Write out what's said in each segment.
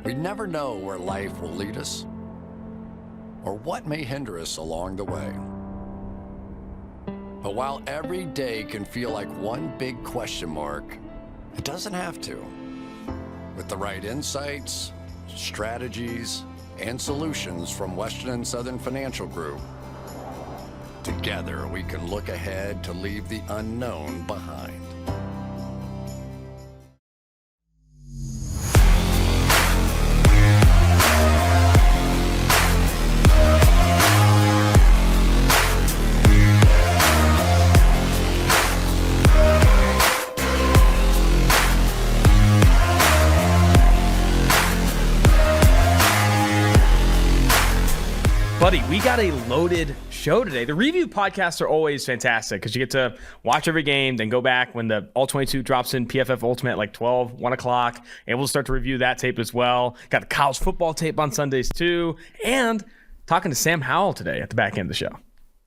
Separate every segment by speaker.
Speaker 1: We never know where life will lead us or what may hinder us along the way. But while every day can feel like one big question mark, it doesn't have to. With the right insights, strategies, and solutions from Western and Southern Financial Group, together we can look ahead to leave the unknown behind.
Speaker 2: Buddy, we got a loaded show today. The review podcasts are always fantastic because you get to watch every game, then go back when the All-22 drops in PFF Ultimate at like 12, 1 o'clock, and we'll start to review that tape as well. Got the college football tape on Sundays too, and talking to Sam Howell today at the back end of the show.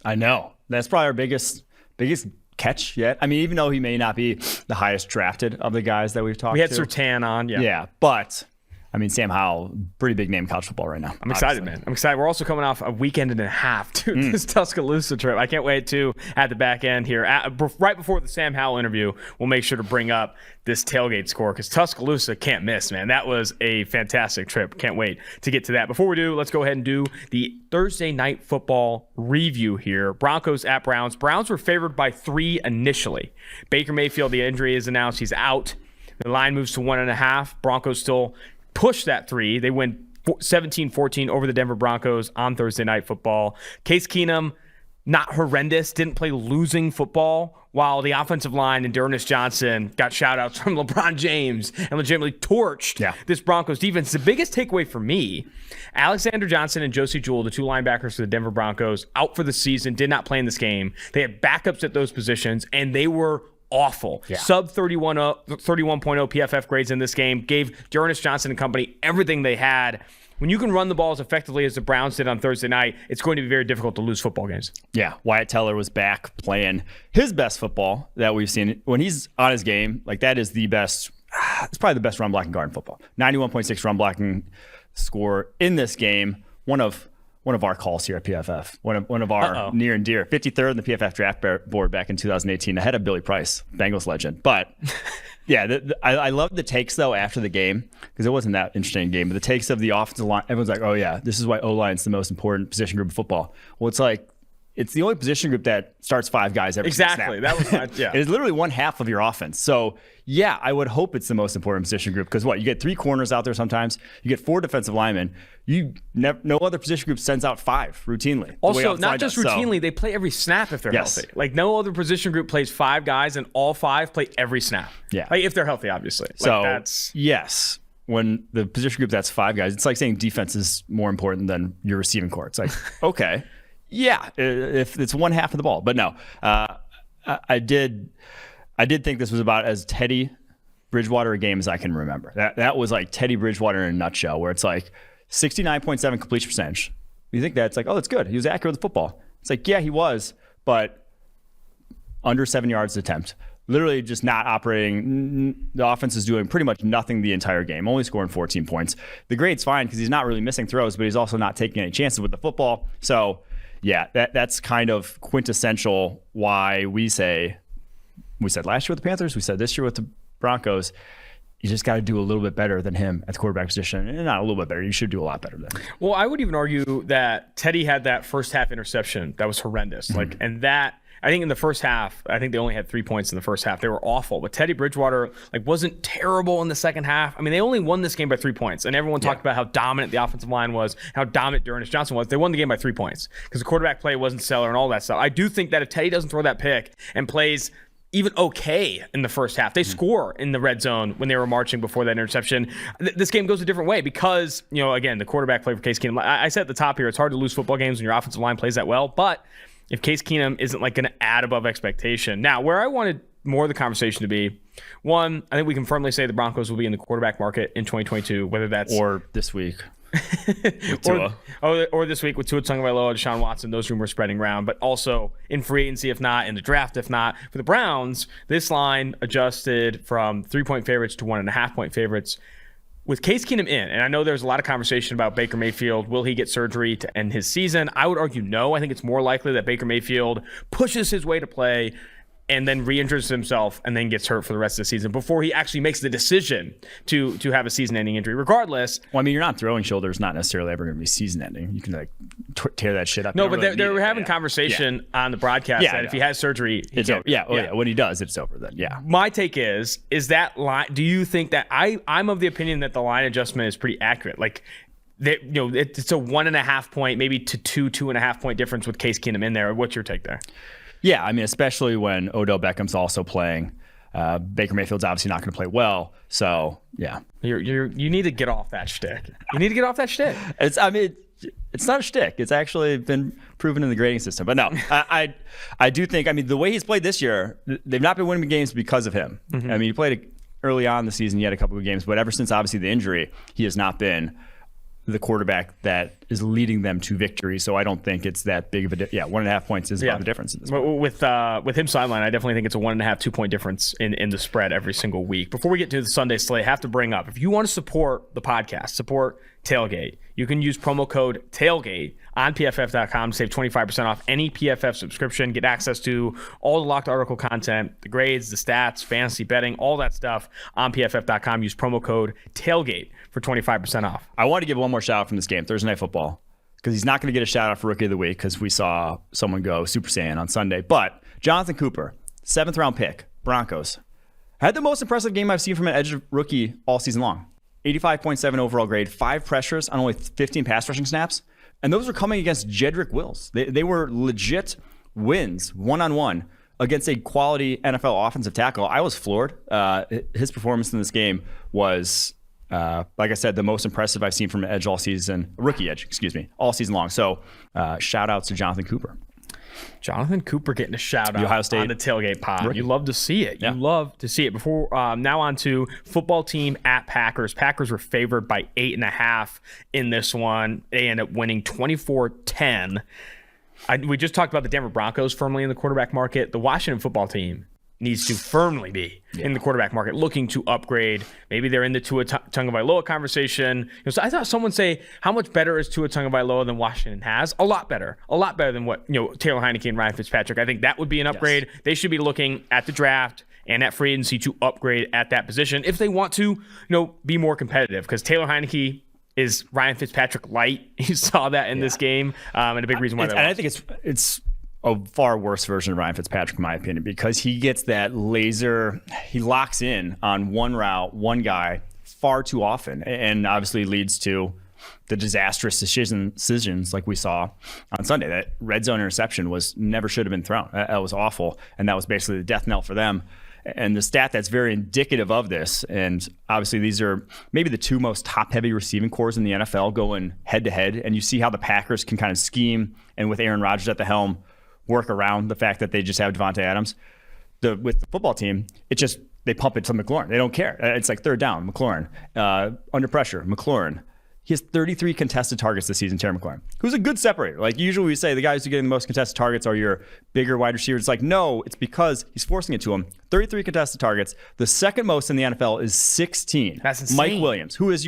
Speaker 3: I know. That's probably our biggest catch yet. I mean, even though he may not be the highest drafted of the guys that we've talked to.
Speaker 2: We had Surtain on, yeah.
Speaker 3: Yeah, but I mean, Sam Howell, pretty big name in college football right now.
Speaker 2: I'm excited, man. I'm excited. We're also coming off a weekend and a half to this Tuscaloosa trip. I can't wait to, at the back end here, right before the Sam Howell interview, we'll make sure to bring up this tailgate score because Tuscaloosa can't miss, man. That was a fantastic trip. Can't wait to get to that. Before we do, let's go ahead and do the Thursday night football review here. Broncos at Browns. Browns were favored by 3 initially. Baker Mayfield, the injury is announced. He's out. The line moves to 1.5. Broncos still push that 3. They win 17-14 over the Denver Broncos on Thursday Night Football. Case Keenum, not horrendous, didn't play losing football, while the offensive line and D'Ernest Johnson got shout-outs from LeBron James and legitimately torched this Broncos defense. The biggest takeaway for me, Alexander Johnson and Josie Jewell, the 2 linebackers for the Denver Broncos, out for the season, did not play in this game. They had backups at those positions, and they were awful. Sub 31.0 PFF grades in this game. Gave D'Ernest Johnson and company everything they had. When you can run the ball as effectively as the Browns did on Thursday night, it's going to be very difficult to lose football games. Yeah, Wyatt Teller was back playing his best football that we've seen. When he's on his game, like that is the best, it's probably the best run blocking guard in football. 91.6 run blocking score in this game. One of our calls here at PFF, one of our near and dear, 53rd in the PFF draft board back in 2018, ahead of Billy Price, Bengals legend. But yeah, I loved the takes though after the game because it wasn't that interesting game. But the takes of the offensive line, everyone's like, "Oh yeah, this is why O-line's the most important position group of football." Well, it's like it's the only position group that starts 5 guys every snap. Exactly. That was fine. Yeah.
Speaker 3: It's literally 1/2 of your offense. So yeah, I would hope it's the most important position group because you get 3 corners out there sometimes, you get 4 defensive linemen. No other position group sends out 5 routinely.
Speaker 2: Also, not just routinely, they play every snap if they're healthy. Like no other position group plays 5 guys and all 5 play every snap. Yeah. Like if they're healthy, obviously.
Speaker 3: Yes. When the position group that's 5 guys, it's like saying defense is more important than your receiving core. It's like, okay. Yeah, if it's 1/2 of the ball. But no, I did think this was about as Teddy Bridgewater a game as I can remember. That was like Teddy Bridgewater in a nutshell, where it's like 69.7 completion percentage. You think that's like, oh, that's good. He was accurate with the football. It's like, yeah, he was, but under 7 yards attempt. Literally just not operating. The offense is doing pretty much nothing the entire game, only scoring 14 points. The grade's fine because he's not really missing throws, but he's also not taking any chances with the football. So yeah, that's kind of quintessential why we said last year with the Panthers, we said this year with the Broncos, you just got to do a little bit better than him at the quarterback position. And not a little bit better, you should do a lot better than him.
Speaker 2: Well, I would even argue that Teddy had that first half interception that was horrendous. And that, I think in the first half, I think they only had 3 points in the first half. They were awful. But Teddy Bridgewater wasn't terrible in the second half. I mean, they only won this game by 3 points. And everyone talked about how dominant the offensive line was, how dominant D'Ernest Johnson was. They won the game by 3 points because the quarterback play wasn't stellar and all that stuff. I do think that if Teddy doesn't throw that pick and plays even okay in the first half, they score in the red zone when they were marching before that interception. This game goes a different way because, again, the quarterback play for Case Keenum. I said at the top here, it's hard to lose football games when your offensive line plays that well, but if Case Keenum isn't going to add above expectation. Now, where I wanted more of the conversation to be, one, I think we can firmly say the Broncos will be in the quarterback market in 2022, whether that's
Speaker 3: or this week.
Speaker 2: or this week with Tua Tagovailoa, Deshaun Watson, those rumors spreading around, but also in free agency, if not, in the draft, if not. For the Browns, this line adjusted from 3-point favorites to 1.5-point favorites. with Case Keenum in, and I know there's a lot of conversation about Baker Mayfield, will he get surgery to end his season? I would argue no. I think it's more likely that Baker Mayfield pushes his way to play and then re-injures himself and then gets hurt for the rest of the season before he actually makes the decision to have a season-ending injury. Regardless,
Speaker 3: well, I mean, you're not throwing shoulders, not necessarily ever going to be season-ending. You can like tear that shit up.
Speaker 2: No, but they were having conversation on the broadcast that if he has surgery,
Speaker 3: it's over. Yeah, when he does, it's over. Then
Speaker 2: My take is that line? Do you think that I'm of the opinion that the line adjustment is pretty accurate? Like, it's a 1.5 point, maybe to 2.5 point difference with Case Keenum in there. What's your take there?
Speaker 3: Yeah, I mean, especially when Odell Beckham's also playing. Baker Mayfield's obviously not going to play well, so yeah.
Speaker 2: You need to get off that shtick. You need to get off that shtick.
Speaker 3: It's not a shtick. It's actually been proven in the grading system. But no, I do think. I mean, the way he's played this year, they've not been winning games because of him. Mm-hmm. I mean, he played early on in the season. He had a couple of games, but ever since obviously the injury, he has not been the quarterback that is leading them to victory. So I don't think it's that big of a 1.5 points is about the difference in this point.
Speaker 2: With him sideline, I definitely think it's a 1.5, 2 point difference in the spread every single week. Before we get to the Sunday slate, I have to bring up, if you want to support the podcast, support Tailgate, you can use promo code TAILGATE on PFF.com to save 25% off any PFF subscription. Get access to all the locked article content, the grades, the stats, fantasy betting, all that stuff on PFF.com. Use promo code TAILGATE for 25% off.
Speaker 3: I want to give one more shout out from this game, Thursday Night Football, because he's not going to get a shout out for Rookie of the Week because we saw someone go Super Saiyan on Sunday. But Jonathan Cooper, 7th round pick, Broncos, had the most impressive game I've seen from an edge rookie all season long. 85.7 overall grade, 5 pressures on only 15 pass rushing snaps. And those were coming against Jedrick Wills. They were legit wins, one-on-one, against a quality NFL offensive tackle. I was floored. His performance in this game was, like I said, the most impressive I've seen from an edge all season, rookie edge, all season long. So shout outs to Jonathan Cooper.
Speaker 2: Jonathan Cooper getting a shout
Speaker 3: Ohio
Speaker 2: out
Speaker 3: State
Speaker 2: on the Tailgate pod.
Speaker 3: Rookie.
Speaker 2: You love to see it. You love to see it. Before now on to football team at Packers. Packers were favored by 8.5 in this one. They end up winning 24-10. We just talked about the Denver Broncos firmly in the quarterback market. The Washington football team needs to firmly be in the quarterback market, looking to upgrade. Maybe they're in the Tua Tagovailoa conversation. So I thought someone say, how much better is Tua Tagovailoa than Washington has? A lot better than what Taylor Heineke and Ryan Fitzpatrick. I think that would be an upgrade. Yes. They should be looking at the draft and at free agency to upgrade at that position if they want to, be more competitive. Because Taylor Heineke is Ryan Fitzpatrick light. You saw that in this game, and a big reason why.
Speaker 3: And I think it's a far worse version of Ryan Fitzpatrick, in my opinion, because he gets that laser, he locks in on one route, one guy far too often, and obviously leads to the disastrous decisions like we saw on Sunday. That red zone interception never should have been thrown. That was awful, and that was basically the death knell for them. And the stat that's very indicative of this, and obviously these are maybe the two most top-heavy receiving cores in the NFL going head-to-head, and you see how the Packers can kind of scheme, and with Aaron Rodgers at the helm, work around the fact that they just have Devontae Adams. With the football team, they pump it to McLaurin. They don't care. It's like third down, McLaurin. Under pressure, McLaurin. He has 33 contested targets this season, Terry McLaurin, who's a good separator. Like usually we say the guys who are getting the most contested targets are your bigger wide receivers. It's like, no, it's because he's forcing it to him. 33 contested targets. The second most in the NFL is 16.
Speaker 2: That's insane.
Speaker 3: Mike Williams, who is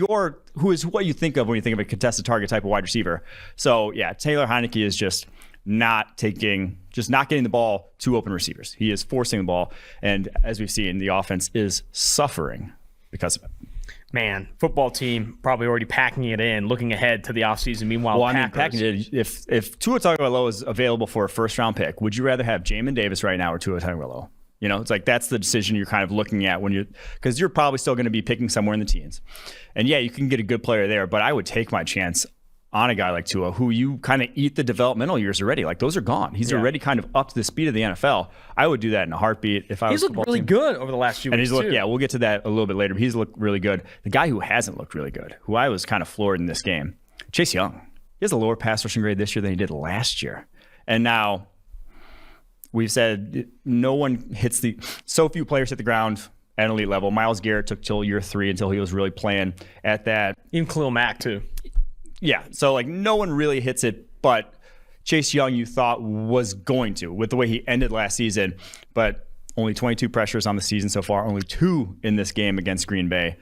Speaker 3: what you think of when you think of a contested target type of wide receiver. So yeah, Taylor Heineke is just not getting the ball to open receivers. He is forcing the ball, and as we've seen, the offense is suffering because of it.
Speaker 2: Man, football team probably already packing it in, looking ahead to the offseason. Meanwhile,
Speaker 3: packing it. If Tua Tagovailoa is available for a first-round pick, would you rather have Jamin Davis right now or Tua Tagovailoa? It's like that's the decision you're kind of looking at because you're probably still going to be picking somewhere in the teens. And yeah, you can get a good player there, but I would take my chance on a guy like Tua, who you kind of eat the developmental years already. Like those are gone. He's already kind of up to the speed of the NFL. I would do that in a heartbeat if I was.
Speaker 2: He's looked really good over the last few weeks.
Speaker 3: We'll get to that a little bit later. But he's looked really good. The guy who hasn't looked really good, who I was kind of floored in this game, Chase Young. He has a lower pass rushing grade this year than he did last year. And now we've said so few players hit the ground at an elite level. Myles Garrett took till year 3 until he was really playing at that.
Speaker 2: Even Khalil Mack too.
Speaker 3: Yeah, so like no one really hits it, but Chase Young you thought was going to with the way he ended last season, but only 22 pressures on the season so far, only 2 in this game against Green Bay.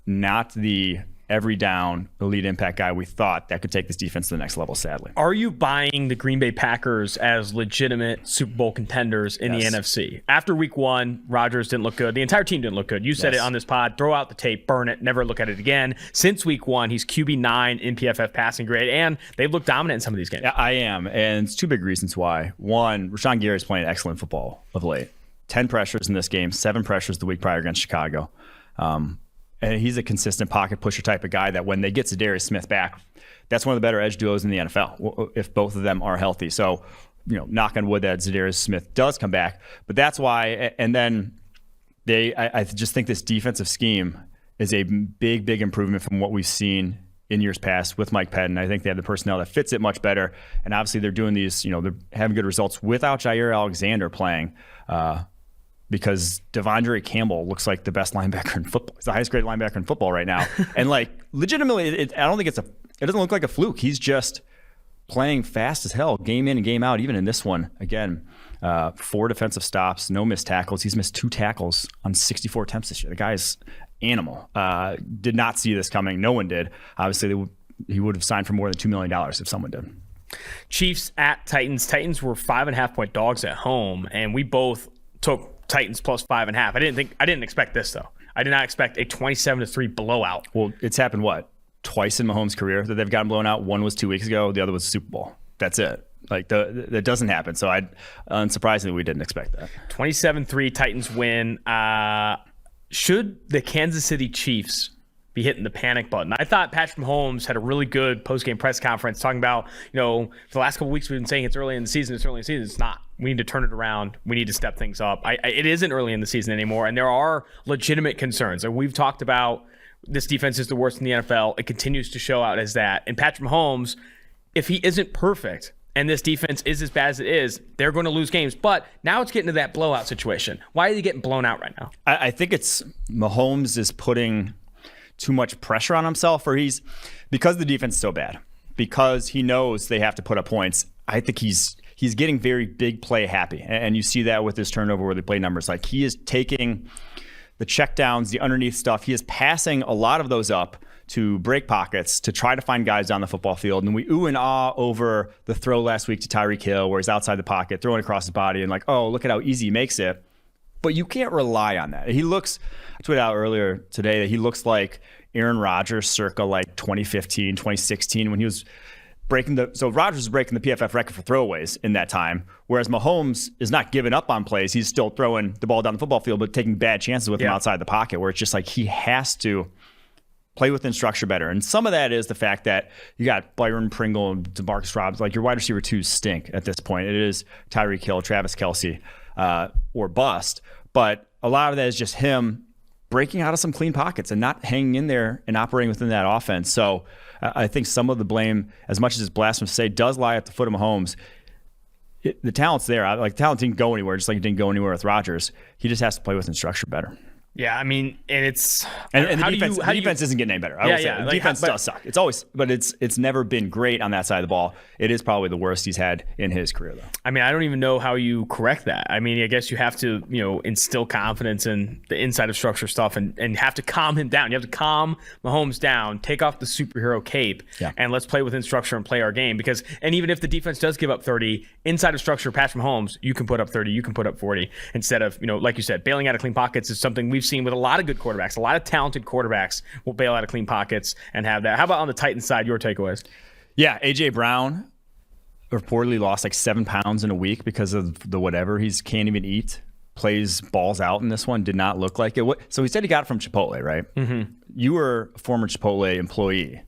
Speaker 3: not the every down elite impact guy we thought that could take this defense to the next level, sadly.
Speaker 2: Are you buying the Green Bay Packers as legitimate Super Bowl contenders in the NFC? After week 1, Rodgers didn't look good. The entire team didn't look good. You said it on this pod. Throw out the tape, burn it, never look at it again. Since week 1, he's QB9 in PFF passing grade, and they've looked dominant in some of these games.
Speaker 3: Yeah, I am, and it's 2 big reasons why. One, Rashawn Gary is playing excellent football of late. 10 pressures in this game, 7 pressures the week prior against Chicago. And he's a consistent pocket pusher type of guy that when they get Zadarius Smith back, that's one of the better edge duos in the NFL if both of them are healthy. So, knock on wood that Zadarius Smith does come back. But that's why, and then I just think this defensive scheme is a big, big improvement from what we've seen in years past with Mike Pettin. I think they have the personnel that fits it much better. And obviously they're doing these, they're having good results without Jair Alexander playing. Because Devondre Campbell looks like the best linebacker in football. He's the highest grade linebacker in football right now. And legitimately, I don't think it doesn't look like a fluke. He's just playing fast as hell, game in and game out. Even in this one, again, 4 defensive stops, no missed tackles. He's missed 2 tackles on 64 attempts this year. The guy's animal. Did not see this coming. No one did. Obviously, he would have signed for more than $2 million if someone did.
Speaker 2: Chiefs at Titans. Titans were 5.5-point dogs at home, and we both took Titans plus 5.5. I didn't expect this though. I did not expect a 27-3 blowout.
Speaker 3: Well, it's happened twice in Mahomes' career that they've gotten blown out. One was 2 weeks ago. The other was the Super Bowl. That's it. That doesn't happen. So unsurprisingly, we didn't expect that.
Speaker 2: 27-3 Titans win. Should the Kansas City Chiefs be hitting the panic button? I thought Patrick Mahomes had a really good post-game press conference talking about, for the last couple of weeks we've been saying it's early in the season. It's not. We need to turn it around. We need to step things up. It isn't early in the season anymore, and there are legitimate concerns. And we've talked about this defense is the worst in the NFL. It continues to show out as that. And Patrick Mahomes, if he isn't perfect and this defense is as bad as it is, they're going to lose games. But now it's getting to that blowout situation. Why are they getting blown out right now?
Speaker 3: I think it's Mahomes is putting too much pressure on himself, or because the defense is so bad, because he knows they have to put up points. I think he's getting very big play happy, and you see that with his turnover where they play numbers. Like, he is taking the checkdowns, the underneath stuff. He is passing a lot of those up to break pockets to try to find guys down the football field. And we ooh and ah over the throw last week to Tyreek Hill where he's outside the pocket, throwing across his body, and look at how easy he makes it. But you can't rely on that. I tweeted out earlier today that he looks like Aaron Rodgers circa 2015, 2016 when he was so Rodgers was breaking the PFF record for throwaways in that time, whereas Mahomes is not giving up on plays. He's still throwing the ball down the football field, but taking bad chances with him outside the pocket, where it's just he has to play within structure better. And some of that is the fact that you got Byron Pringle and DeMarcus Robinson. Your wide receiver 2s stink at this point. It is Tyreek Hill, Travis Kelce, or bust. But a lot of that is just him breaking out of some clean pockets and not hanging in there and operating within that offense. So I think some of the blame, as much as it's blasphemous to say, does lie at the foot of Mahomes. The talent's there. The talent didn't go anywhere, just like it didn't go anywhere with Rodgers. He just has to play within structure better.
Speaker 2: Yeah, I mean, and it's
Speaker 3: and the defense isn't getting any better. I will say the defense does suck. It's always, but it's never been great on that side of the ball. It is probably the worst he's had in his career, though.
Speaker 2: I mean, I don't even know how you correct that. I mean, I guess you have to, instill confidence in the inside of structure stuff and have to calm him down. You have to calm Mahomes down, take off the superhero cape, and let's play within structure and play our game. And even if the defense does give up 30, inside of structure, Patrick Mahomes, you can put up 30, you can put up 40. Instead of, like you said, bailing out of clean pockets is something we've seen with a lot of good quarterbacks. A lot of talented quarterbacks will bail out of clean pockets and have that. How about on the Titans side, your takeaways?
Speaker 3: Yeah, A.J. Brown reportedly lost 7 pounds in a week because of the whatever. He can't even eat. Plays balls out in this one. Did not look like it. So he said he got it from Chipotle, right? Mm-hmm. You were a former Chipotle employee.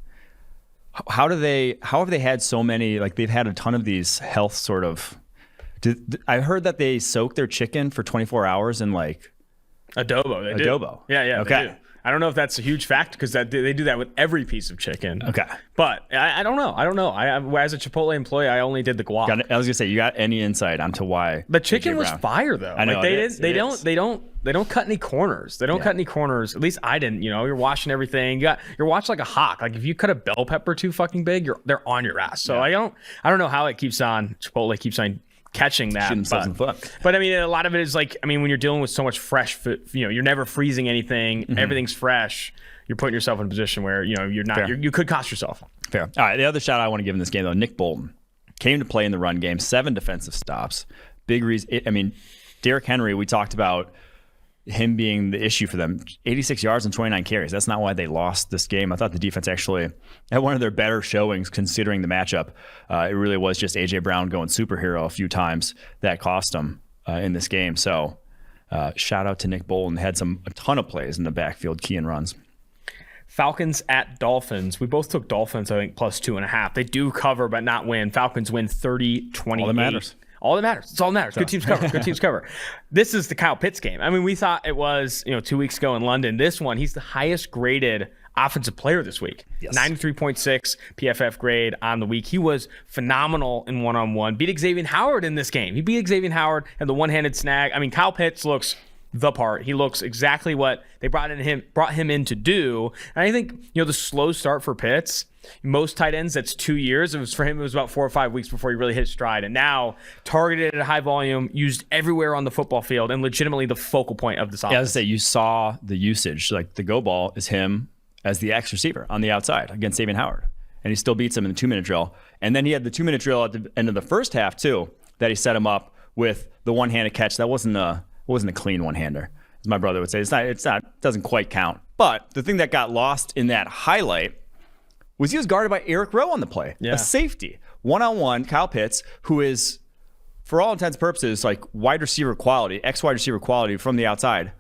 Speaker 3: How have they had so many, they've had a ton of these health sort of, I heard that they soak their chicken for 24 hours in
Speaker 2: adobo. They do.
Speaker 3: Adobo.
Speaker 2: Yeah.
Speaker 3: Okay.
Speaker 2: They do. I don't know if that's a huge fact because they do that with every piece of chicken.
Speaker 3: Okay.
Speaker 2: But I don't know. As a Chipotle employee, I only did the guac.
Speaker 3: I was gonna say, you got any insight onto why
Speaker 2: the chicken was fire though?
Speaker 3: I know
Speaker 2: they don't cut any corners. They don't cut any corners. At least I didn't. You're washing everything. You're watching like a hawk. If you cut a bell pepper too fucking big, they're on your ass. So I don't know how it keeps on. Chipotle keeps on catching that.
Speaker 3: Shooting themselves in the foot.
Speaker 2: But I mean, a lot of it is like, I mean, when you're dealing with so much fresh food, you're never freezing anything. Everything's fresh. You're putting yourself in a position where, you're not, you could cost yourself.
Speaker 3: Fair. All right. The other shout I want to give in this game, though, Nick Bolton came to play in the run game, 7 defensive stops. Big reason. I mean, Derrick Henry, we talked about him being the issue for them. 86 yards and 29 carries. That's not why they lost this game. I thought the defense actually had one of their better showings considering the matchup. It really was just A.J. Brown going superhero a few times that cost them in this game. So shout out to Nick Bolton. Had a ton of plays in the backfield, key and runs.
Speaker 2: Falcons at Dolphins. We both took Dolphins, I think, plus 2.5. They do cover but not win. Falcons win 30-28.
Speaker 3: All that matters.
Speaker 2: All that matters. It's all that matters. Good teams cover. Good teams cover. This is the Kyle Pitts game. I mean, we thought it was 2 weeks ago in London. This one, he's the highest graded offensive player this week.
Speaker 3: Yes.
Speaker 2: 93.6 PFF grade on the week. He was phenomenal in one-on-one. Beat Xavier Howard in this game. He beat Xavier Howard and the one-handed snag. I mean, Kyle Pitts looks the part. He looks exactly what they brought him in to do. And I think, the slow start for Pitts, most tight ends, that's 2 years. For him, it was about 4 or 5 weeks before he really hit his stride. And now targeted at a high volume, used everywhere on the football field, and legitimately the focal point of this offense.
Speaker 3: Yeah, I was going to say, you saw the usage. Like the go ball is him as the X receiver on the outside against Xavier Howard. And he still beats him in the 2-minute drill. And then he had the 2-minute drill at the end of the first half, too, that he set him up with the one-handed catch. That wasn't a clean one-hander, as my brother would say. It's not, doesn't quite count. But the thing that got lost in that highlight was he was guarded by Eric Rowe on the play, a safety. One-on-one, Kyle Pitts, who is, for all intents and purposes, like wide receiver quality, ex-wide receiver quality from the outside.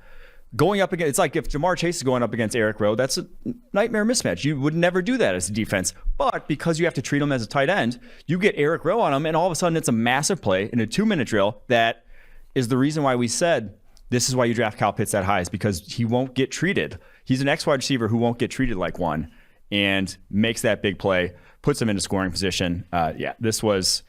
Speaker 3: Going up against, it's like if Jamar Chase is going up against Eric Rowe, that's a nightmare mismatch. You would never do that as a defense. But because you have to treat him as a tight end, you get Eric Rowe on him, and all of a sudden it's a massive play in a 2-minute drill that is the reason why we said this is why you draft Kyle Pitts that high, is because he won't get treated. He's an ex-wide receiver who won't get treated like one, and makes that big play, puts him into scoring position. This was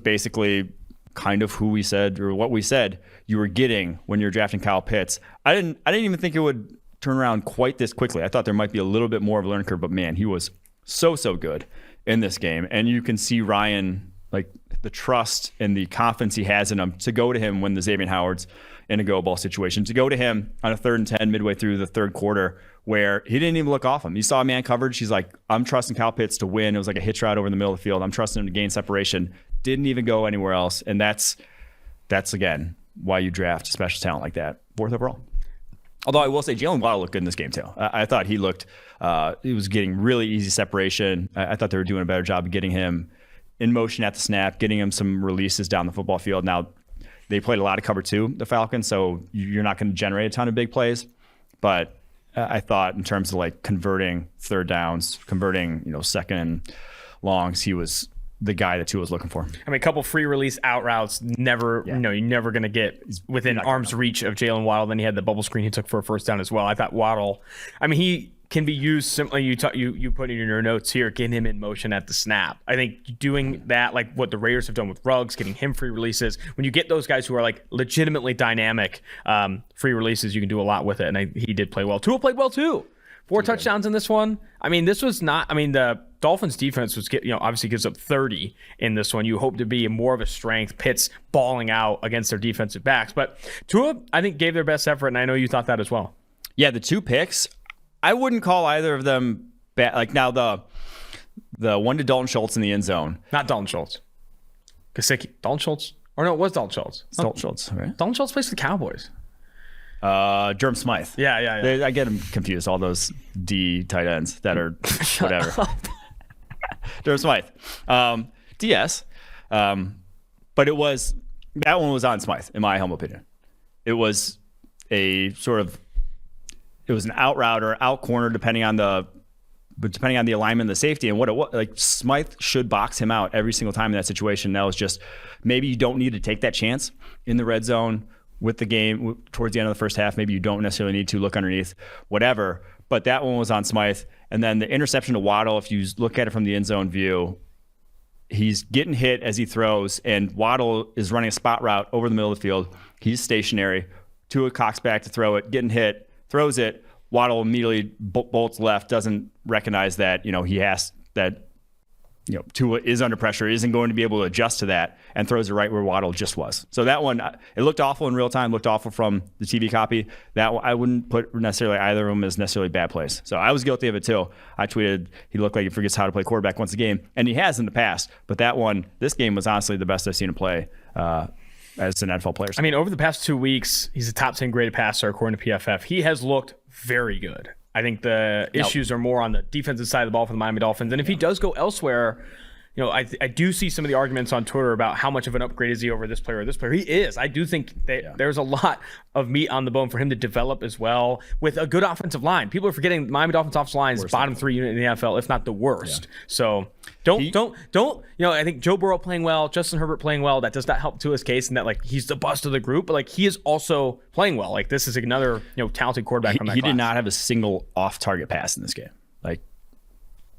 Speaker 3: basically kind of who we said, or what we said you were getting when you're drafting Kyle Pitts. I didn't even think it would turn around quite this quickly. I thought there might be a little bit more of a learning curve, but man, he was so good in this game. And you can see Ryan, like the trust and the confidence he has in him to go to him when the Xavier Howard's in a go ball situation, to go to him on a 3rd and 10 midway through the third quarter where he didn't even look off him. You saw man coverage. He's like, I'm trusting Kyle Pitts to win. It was like a hitch route over in the middle of the field. I'm trusting him to gain separation. Didn't even go anywhere else. And that's again, why you draft special talent like that, 4th overall. Although I will say Jalen Waddle looked good in this game too. I thought he looked, he was getting really easy separation. I thought they were doing a better job of getting him in motion at the snap, getting him some releases down the football field. Now, they played a lot of cover 2, the Falcons, so you're not going to generate a ton of big plays. But I thought in terms of like converting third downs, converting, 2nd and longs, he was the guy that Tua was looking for.
Speaker 2: I mean, a couple free release out routes, you're never going to get within arm's reach of Jalen Waddle. Then he had the bubble screen he took for a first down as well. I thought Waddle, I mean, he can be used simply, you put it in your notes here, getting him in motion at the snap. I think doing that, like what the Raiders have done with Ruggs, getting him free releases, when you get those guys who are like legitimately dynamic free releases, you can do a lot with it. And he did play well. Tua played well too. 4 touchdowns in this one. I mean, this was not, I mean, the Dolphins defense was, obviously gives up 30 in this one. You hope to be more of a strength. Pitts balling out against their defensive backs. But Tua, I think, gave their best effort, and I know you thought that as well.
Speaker 3: Yeah, the 2 picks, I wouldn't call either of them bad. Like now the one to Dalton Schultz in the end zone.
Speaker 2: Not Dalton Schultz. Gesicki. Dalton Schultz. Or no, it was Dalton Schultz.
Speaker 3: It's Dalton Schultz, right?
Speaker 2: Dalton Schultz plays for the Cowboys.
Speaker 3: Durham Smythe.
Speaker 2: Yeah.
Speaker 3: I get them confused, all those D tight ends that are whatever. Durham Smythe. DS. But that one was on Smythe, in my humble opinion. It was an out route or out corner, depending on the alignment of the safety and what it was. Like Smythe should box him out every single time in that situation. That was just, maybe you don't need to take that chance in the red zone with the game towards the end of the first half. Maybe you don't necessarily need to look underneath, whatever. But that one was on Smythe. And then the interception to Waddle, if you look at it from the end zone view, he's getting hit as he throws, and Waddle is running a spot route over the middle of the field. He's stationary. Tua cocks back to throw it, getting hit, throws it. Waddle immediately bolts left, doesn't recognize that, he has that Tua is under pressure, isn't going to be able to adjust to that, and throws it right where Waddle just was. So that one, it looked awful in real time, looked awful from the TV copy. That one, I wouldn't put necessarily either of them as necessarily bad plays. So I was guilty of it too. I tweeted, he looked like he forgets how to play quarterback once a game, and he has in the past. But that one, this game was honestly the best I've seen him play as an NFL player.
Speaker 2: I mean, over the past 2 weeks, he's a top 10 graded passer according to PFF. He has looked very good. I think the issues are more on the defensive side of the ball for the Miami Dolphins. And if he does go elsewhere, I do see some of the arguments on Twitter about how much of an upgrade is he over this player or this player. He is. I do think that there's a lot of meat on the bone for him to develop as well with a good offensive line. People are forgetting the Miami Dolphins offensive line is bottom 3 unit in the NFL, if not the worst. Yeah. So don't. I think Joe Burrow playing well, Justin Herbert playing well, that does not help Tua's case in that he's the bust of the group, but he is also playing well. This is another talented quarterback from that
Speaker 3: He
Speaker 2: class.
Speaker 3: did not have a single off-target pass in this game.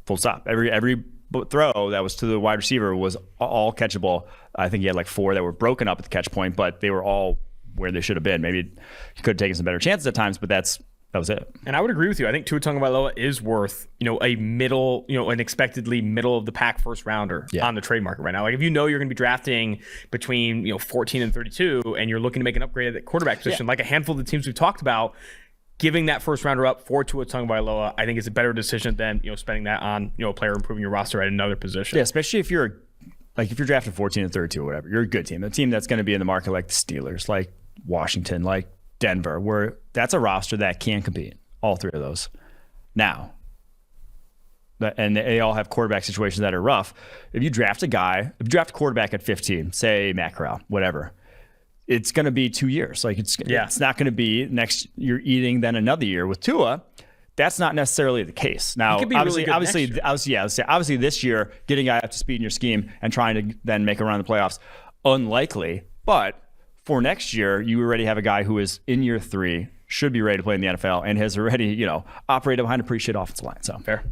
Speaker 3: Full stop. Every throw that was to the wide receiver was all catchable. I think he had 4 that were broken up at the catch point, but they were all where they should have been. Maybe he could have taken some better chances at times, but that was it.
Speaker 2: And I would agree with you. I think Tua Tagovailoa is worth, a middle, an expectedly middle of the pack first rounder on the trade market right now. If you're going to be drafting between 14 and 32, and you're looking to make an upgrade at the quarterback position, like a handful of the teams we've talked about, giving that first rounder up for Tua Tagovailoa, I think is a better decision than spending that on a player improving your roster at another position.
Speaker 3: Yeah, especially if you're drafted 14 and 32 or whatever, you're a good team. A team that's going to be in the market like the Steelers, like Washington, like Denver, where that's a roster that can compete. All 3 of those. Now, and they all have quarterback situations that are rough. If you draft a quarterback at 15, say Matt Corral, whatever, it's going to be 2 years. It's not going to be next you're eating then another year. With Tua, that's not necessarily the case. Now, obviously this year, getting a guy up to speed in your scheme and trying to then make a run in the playoffs, unlikely. But for next year, you already have a guy who is in year 3, should be ready to play in the NFL, and has already, operated behind a pretty shit offensive line. So
Speaker 2: fair.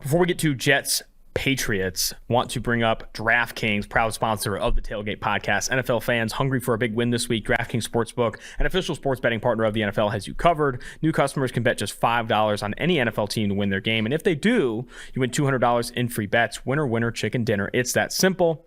Speaker 2: Before we get to Jets-Patriots, want to bring up DraftKings, proud sponsor of the Tailgate podcast. NFL fans hungry for a big win this week. DraftKings Sportsbook, an official sports betting partner of the NFL, has you covered. New customers can bet just $5 on any NFL team to win their game. And if they do, you win $200 in free bets. Winner, winner, chicken dinner. It's that simple.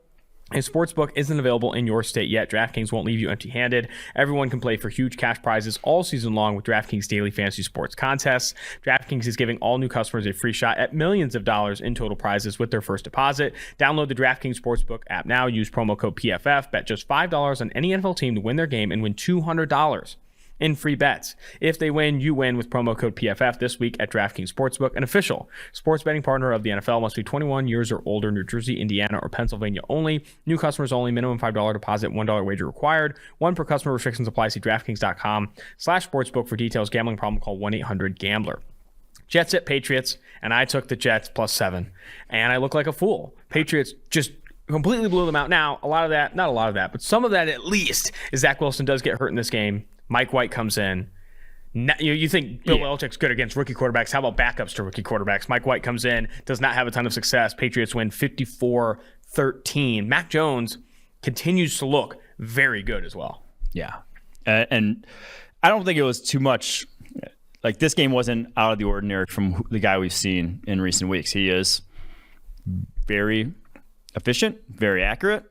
Speaker 2: If Sportsbook isn't available in your state yet, DraftKings won't leave you empty-handed. Everyone can play for huge cash prizes all season long with DraftKings Daily Fantasy Sports Contests. DraftKings is giving all new customers a free shot at millions of dollars in total prizes with their first deposit. Download the DraftKings Sportsbook app now. Use promo code PFF. Bet just $5 on any NFL team to win their game and win $200 in free bets. If they win, you win with promo code PFF this week at DraftKings Sportsbook, an official sports betting partner of the NFL. Must be 21 years or older, New Jersey, Indiana, or Pennsylvania only. New customers only. Minimum $5 deposit, $1 wager required. One per customer. Restrictions apply. See DraftKings.com/sportsbook for details. Gambling problem? Call 1-800-GAMBLER. Jets at Patriots, and I took the Jets +7, and I look like a fool. Patriots just completely blew them out. Now, not a lot of that, but some of that at least is Zach Wilson does get hurt in this game. Mike White comes in. You think Bill Belichick's good against rookie quarterbacks. How about backups to rookie quarterbacks? Mike White comes in, does not have a ton of success. Patriots win 54-13. Mac Jones continues to look very good as well.
Speaker 3: Yeah. And I don't think it was too much. This game wasn't out of the ordinary from the guy we've seen in recent weeks. He is very efficient, very accurate.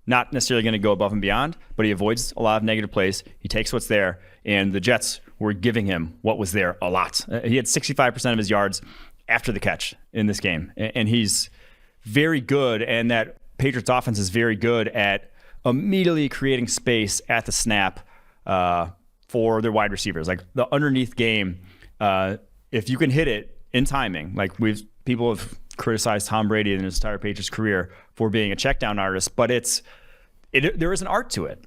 Speaker 3: Not necessarily going to go above and beyond, but he avoids a lot of negative plays. He takes what's there, and the Jets were giving him what was there a lot. He had 65% of his yards after the catch in this game, and he's very good, and that Patriots offense is very good at immediately creating space at the snap for their wide receivers. The underneath game, if you can hit it in timing, people have criticized Tom Brady in his entire Patriots career for being a check down artist, but there is an art to it.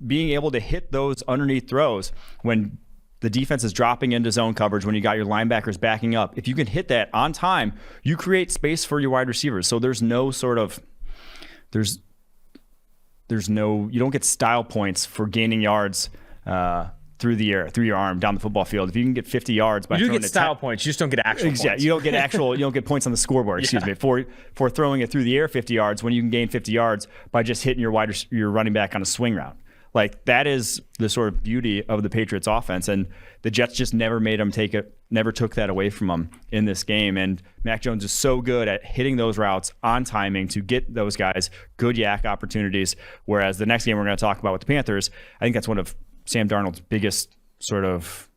Speaker 3: Being able to hit those underneath throws when the defense is dropping into zone coverage, when you got your linebackers backing up. If you can hit that on time, you create space for your wide receivers. So you don't get style points for gaining yards through the air, through your arm, down the football field. If you can get 50 yards by throwing
Speaker 2: get style points, you just don't get actual points.
Speaker 3: Yeah, you don't get points on the scoreboard, excuse me, for throwing it through the air 50 yards when you can gain 50 yards by just hitting your running back on a swing route. Like, that is the sort of beauty of the Patriots offense. And the Jets just never never took that away from them in this game. And Mac Jones is so good at hitting those routes on timing to get those guys good yak opportunities. Whereas the next game we're going to talk about with the Panthers, I think that's one of Sam Darnold's biggest sort of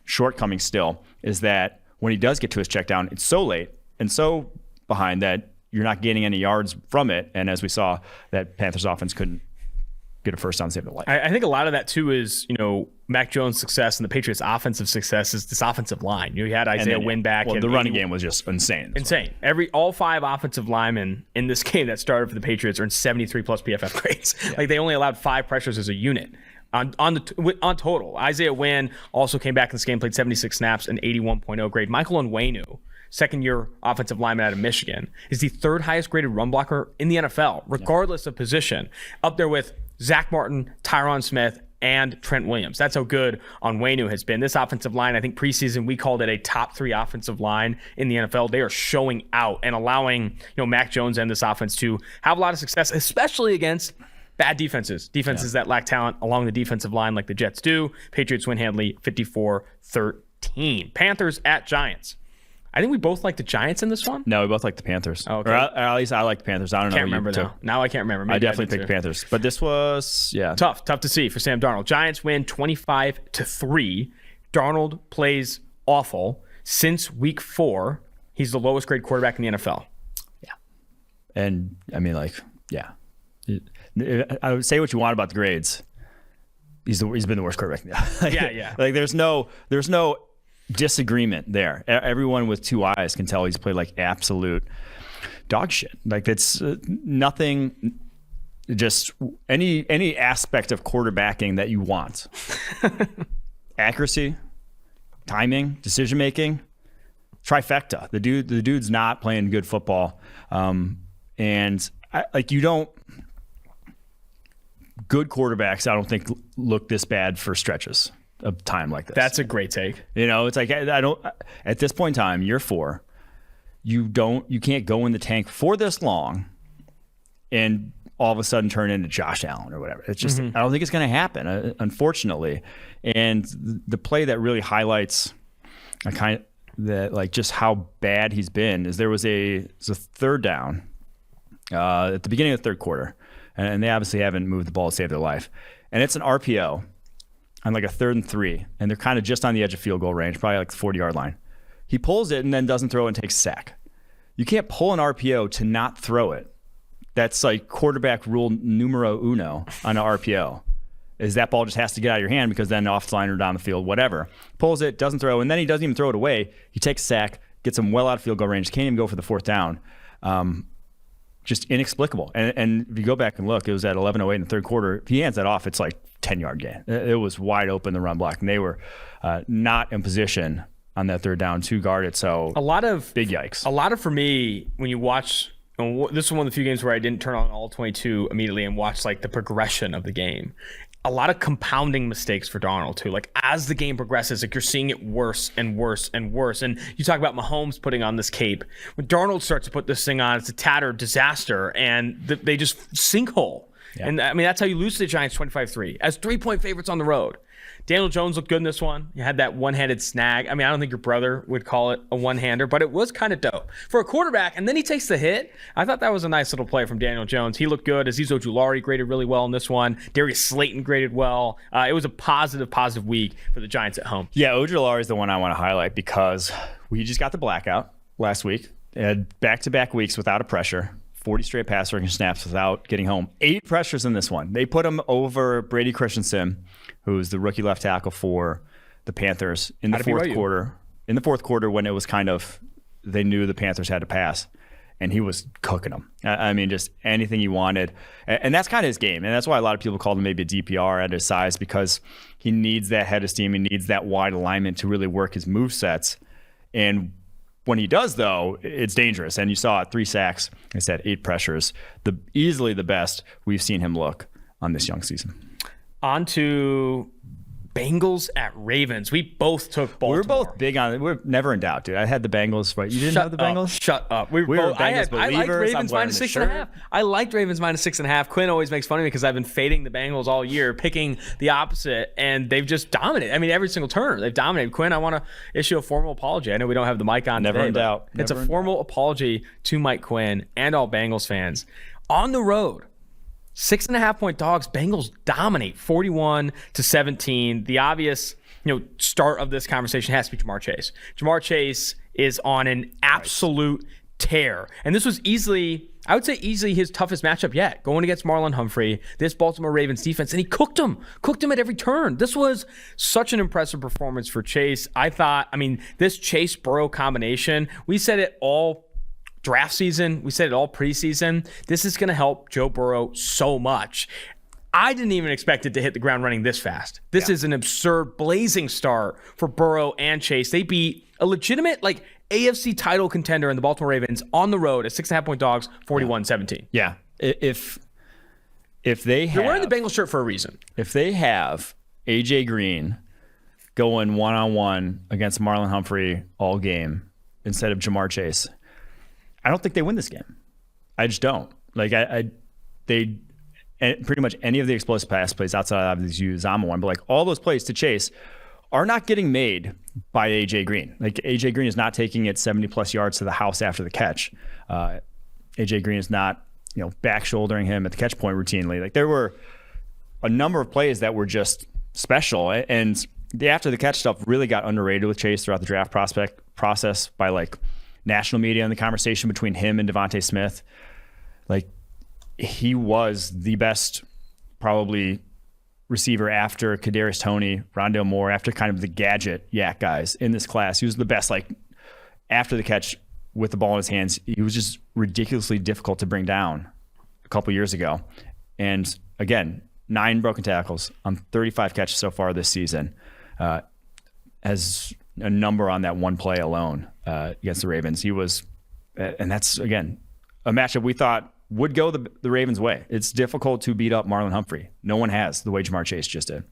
Speaker 3: shortcomings still, is that when he does get to his check down, it's so late and so behind that you're not gaining any yards from it. And as we saw, that Panthers offense couldn't get a first down to save their life.
Speaker 2: I think a lot of that too is, Mac Jones' success and the Patriots' offensive success is this offensive line. You had Isaiah Wynn back.
Speaker 3: Well, the running game was just insane.
Speaker 2: All 5 offensive linemen in this game that started for the Patriots earned 73 plus PFF grades. Yeah. Like, they only allowed 5 pressures as a unit on total. Isaiah Wynn also came back in this game, played 76 snaps, an 81.0 grade. Michael Onwenu, second-year offensive lineman out of Michigan, is the 3rd highest graded run blocker in the NFL, regardless of position, up there with Zach Martin, Tyron Smith, and Trent Williams. That's how good Onwenu has been. This offensive line, I think preseason we called it a top 3 offensive line in the NFL. They are showing out and allowing Mac Jones and this offense to have a lot of success, especially against bad defenses that lack talent along the defensive line like the Jets do. Patriots win handily 54-13. Panthers at Giants. I think we both like the Giants in this one.
Speaker 3: No, we both like the Panthers.
Speaker 2: Oh, okay.
Speaker 3: Or at least I like the Panthers. I don't know.
Speaker 2: Can't remember now. Now I can't remember. Maybe
Speaker 3: I definitely picked the Panthers. But this was,
Speaker 2: tough to see for Sam Darnold. Giants win 25-3. Darnold plays awful. Since week 4, he's the lowest grade quarterback in the NFL.
Speaker 3: Yeah. And I mean, I would say what you want about the grades. He's been the worst quarterback.
Speaker 2: Yeah.
Speaker 3: Like, there's no disagreement there. Everyone with 2 eyes can tell he's played like absolute dog shit. Like, it's nothing, just any aspect of quarterbacking that you want. Accuracy, timing, decision making, trifecta. The dude's not playing good football. Good quarterbacks, I don't think, look this bad for stretches of time like this.
Speaker 2: That's a great take.
Speaker 3: It's like, I don't, at this point in time, year 4, you can't go in the tank for this long and all of a sudden turn into Josh Allen or whatever. It's just, I don't think it's going to happen, unfortunately. And the play that really highlights just how bad he's been is there was a 3rd down at the beginning of the 3rd quarter, and they obviously haven't moved the ball to save their life. And it's an RPO on like a 3rd and 3, and they're kind of just on the edge of field goal range, probably like the 40-yard line. He pulls it and then doesn't throw it and takes a sack. You can't pull an RPO to not throw it. That's like quarterback rule numero uno on an RPO, is that ball just has to get out of your hand because then off the line or down the field, whatever. Pulls it, doesn't throw, and then he doesn't even throw it away. He takes a sack, gets him well out of field goal range, can't even go for the 4th down. Just inexplicable. And if you go back and look, it was at 11:08 in the 3rd quarter. If he hands that off, it's like 10-yard gain. It was wide open, the run block, and they were not in position on that 3rd down to guard it. So
Speaker 2: a lot of
Speaker 3: big yikes.
Speaker 2: A lot of, for me, when you watch, this is one of the few games where I didn't turn on all 22 immediately and watch like the progression of the game. A lot of compounding mistakes for Darnold too. Like, as the game progresses, like, you're seeing it worse and worse and worse. And you talk about Mahomes putting on this cape. When Darnold starts to put this thing on, it's a tattered disaster, and they just sinkhole. Yeah. And I mean, that's how you lose to the Giants 25-3 as 3-point favorites on the road. Daniel Jones looked good in this one. You had that one-handed snag. I mean, I don't think your brother would call it a one-hander, but it was kind of dope for a quarterback. And then he takes the hit. I thought that was a nice little play from Daniel Jones. He looked good. Azeez Ojulari graded really well in this one. Darius Slayton graded well. It was a positive week for the Giants at home.
Speaker 3: Yeah, Ojulari is the one I want to highlight because we just got the blackout last week. Had back-to-back weeks without a pressure. 40 straight pass rushing snaps without getting home. 8 pressures in this one. They put him over Brady Christensen, who's the rookie left tackle for the Panthers, in the 4th quarter. In the 4th quarter, when it was kind of, they knew the Panthers had to pass, and he was cooking them. I mean, just anything he wanted. And that's kind of his game. And that's why a lot of people called him maybe a DPR at his size, because he needs that head of steam. He needs that wide alignment to really work his move sets. And when he does, though, it's dangerous. And you saw it, 3 sacks, like I said, 8 pressures. Easily the best we've seen him look on this young season.
Speaker 2: On to Bengals at Ravens. We both took Baltimore.
Speaker 3: We were both big on it. We're never in doubt, dude. I had the Bengals, right? You didn't have the Bengals?
Speaker 2: Shut up. We
Speaker 3: were
Speaker 2: both,
Speaker 3: Bengals
Speaker 2: I liked
Speaker 3: believers.
Speaker 2: Ravens
Speaker 3: I'm wearing
Speaker 2: minus
Speaker 3: the
Speaker 2: 6.5. I liked Ravens minus 6.5. Quinn always makes fun of me because I've been fading the Bengals all year, picking the opposite, and they've just dominated. I mean, every single turn, they've dominated. Quinn, I want to issue a formal apology. I know we don't have the mic on
Speaker 3: Never
Speaker 2: today,
Speaker 3: in doubt.
Speaker 2: It's a formal apology to Mike Quinn and all Bengals fans. On the road, 6.5 point dogs. Bengals dominate 41-17. The obvious, start of this conversation has to be Ja'Marr Chase. Ja'Marr Chase is on an absolute tear, and this was easily his toughest matchup yet, going against Marlon Humphrey, this Baltimore Ravens defense, and he cooked him at every turn. This was such an impressive performance for Chase. This Chase-Burrow combination, we said it all draft season, we said it all preseason. This is going to help Joe Burrow so much. I didn't even expect it to hit the ground running this fast. This is an absurd, blazing start for Burrow and Chase. They beat a legitimate, AFC title contender in the Baltimore Ravens on the road at 6.5 point dogs, 41-17.
Speaker 3: Yeah. If they have...
Speaker 2: You're wearing the Bengals shirt for a reason.
Speaker 3: If they have A.J. Green going one-on-one against Marlon Humphrey all game instead of Ja'Marr Chase, I don't think they win this game. I just don't. They pretty much any of the explosive pass plays outside of these Uzama one, but all those plays to Chase are not getting made by A.J. Green. A.J. Green is not taking it 70-plus yards to the house after the catch. A.J. Green is not, back shouldering him at the catch point routinely. There were a number of plays that were just special, and the after the catch stuff really got underrated with Chase throughout the draft process by national media and the conversation between him and Devontae Smith. He was the best probably receiver after Kadarius Toney, Rondale Moore, after kind of the gadget yak guys in this class. He was the best after the catch with the ball in his hands. He was just ridiculously difficult to bring down a couple years ago. And again, 9 broken tackles on 35 catches so far this season. Has a number on that one play alone against the Ravens. He was, and that's, again, a matchup we thought would go the Ravens' way. It's difficult to beat up Marlon Humphrey. No one has the way Ja'Marr Chase just did.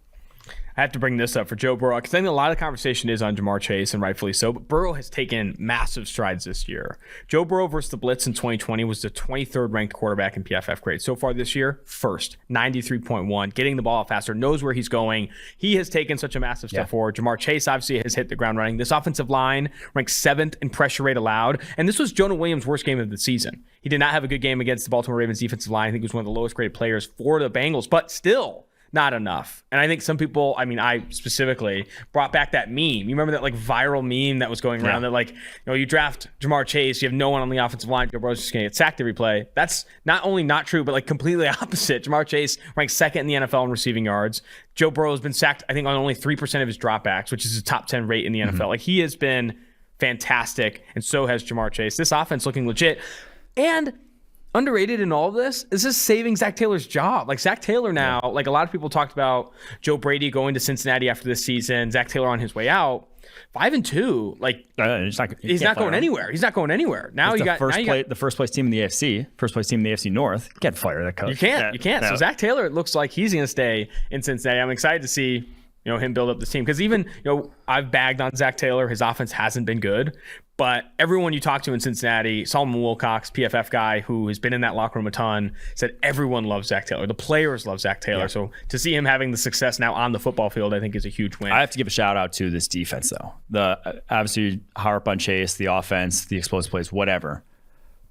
Speaker 2: I have to bring this up for Joe Burrow because I think a lot of conversation is on Ja'Marr Chase, and rightfully so, but Burrow has taken massive strides this year. Joe Burrow versus the Blitz in 2020 was the 23rd ranked quarterback in PFF grade. So far this year, first, 93.1, getting the ball out faster, knows where he's going. He has taken such a massive step forward. Ja'Marr Chase obviously has hit the ground running. This offensive line ranks 7th in pressure rate allowed, and this was Jonah Williams' worst game of the season. He did not have a good game against the Baltimore Ravens defensive line. I think he was one of the lowest graded players for the Bengals, but still not enough. And I think some people, I specifically brought back that meme. You remember that viral meme that was going around that you draft Ja'Marr Chase, you have no one on the offensive line, Joe Burrow's just going to get sacked every play. That's not only not true, but completely opposite. Ja'Marr Chase ranks 2nd in the NFL in receiving yards. Joe Burrow has been sacked, I think, on only 3% of his dropbacks, which is a top 10 rate in the NFL. He has been fantastic, and so has Ja'Marr Chase. This offense looking legit. And underrated in all of this is saving Zach Taylor's job. Zach Taylor now, a lot of people talked about Joe Brady going to Cincinnati after this season, Zach Taylor on his way out. 5-2, he's not going anywhere. He's not going anywhere. Now you got
Speaker 3: the first place team in the AFC North. You can't fire that coach.
Speaker 2: You can't. No. So Zach Taylor, it looks like he's going to stay in Cincinnati. I'm excited to see him build up this team because even I've bagged on Zach Taylor. His offense hasn't been good. But everyone you talk to in Cincinnati, Solomon Wilcox, PFF guy who has been in that locker room a ton, said everyone loves Zach Taylor. The players love Zach Taylor. Yeah. So to see him having the success now on the football field, I think is a huge win.
Speaker 3: I have to give a shout out to this defense, though. Obviously, harp on Chase, the offense, the explosive plays, whatever.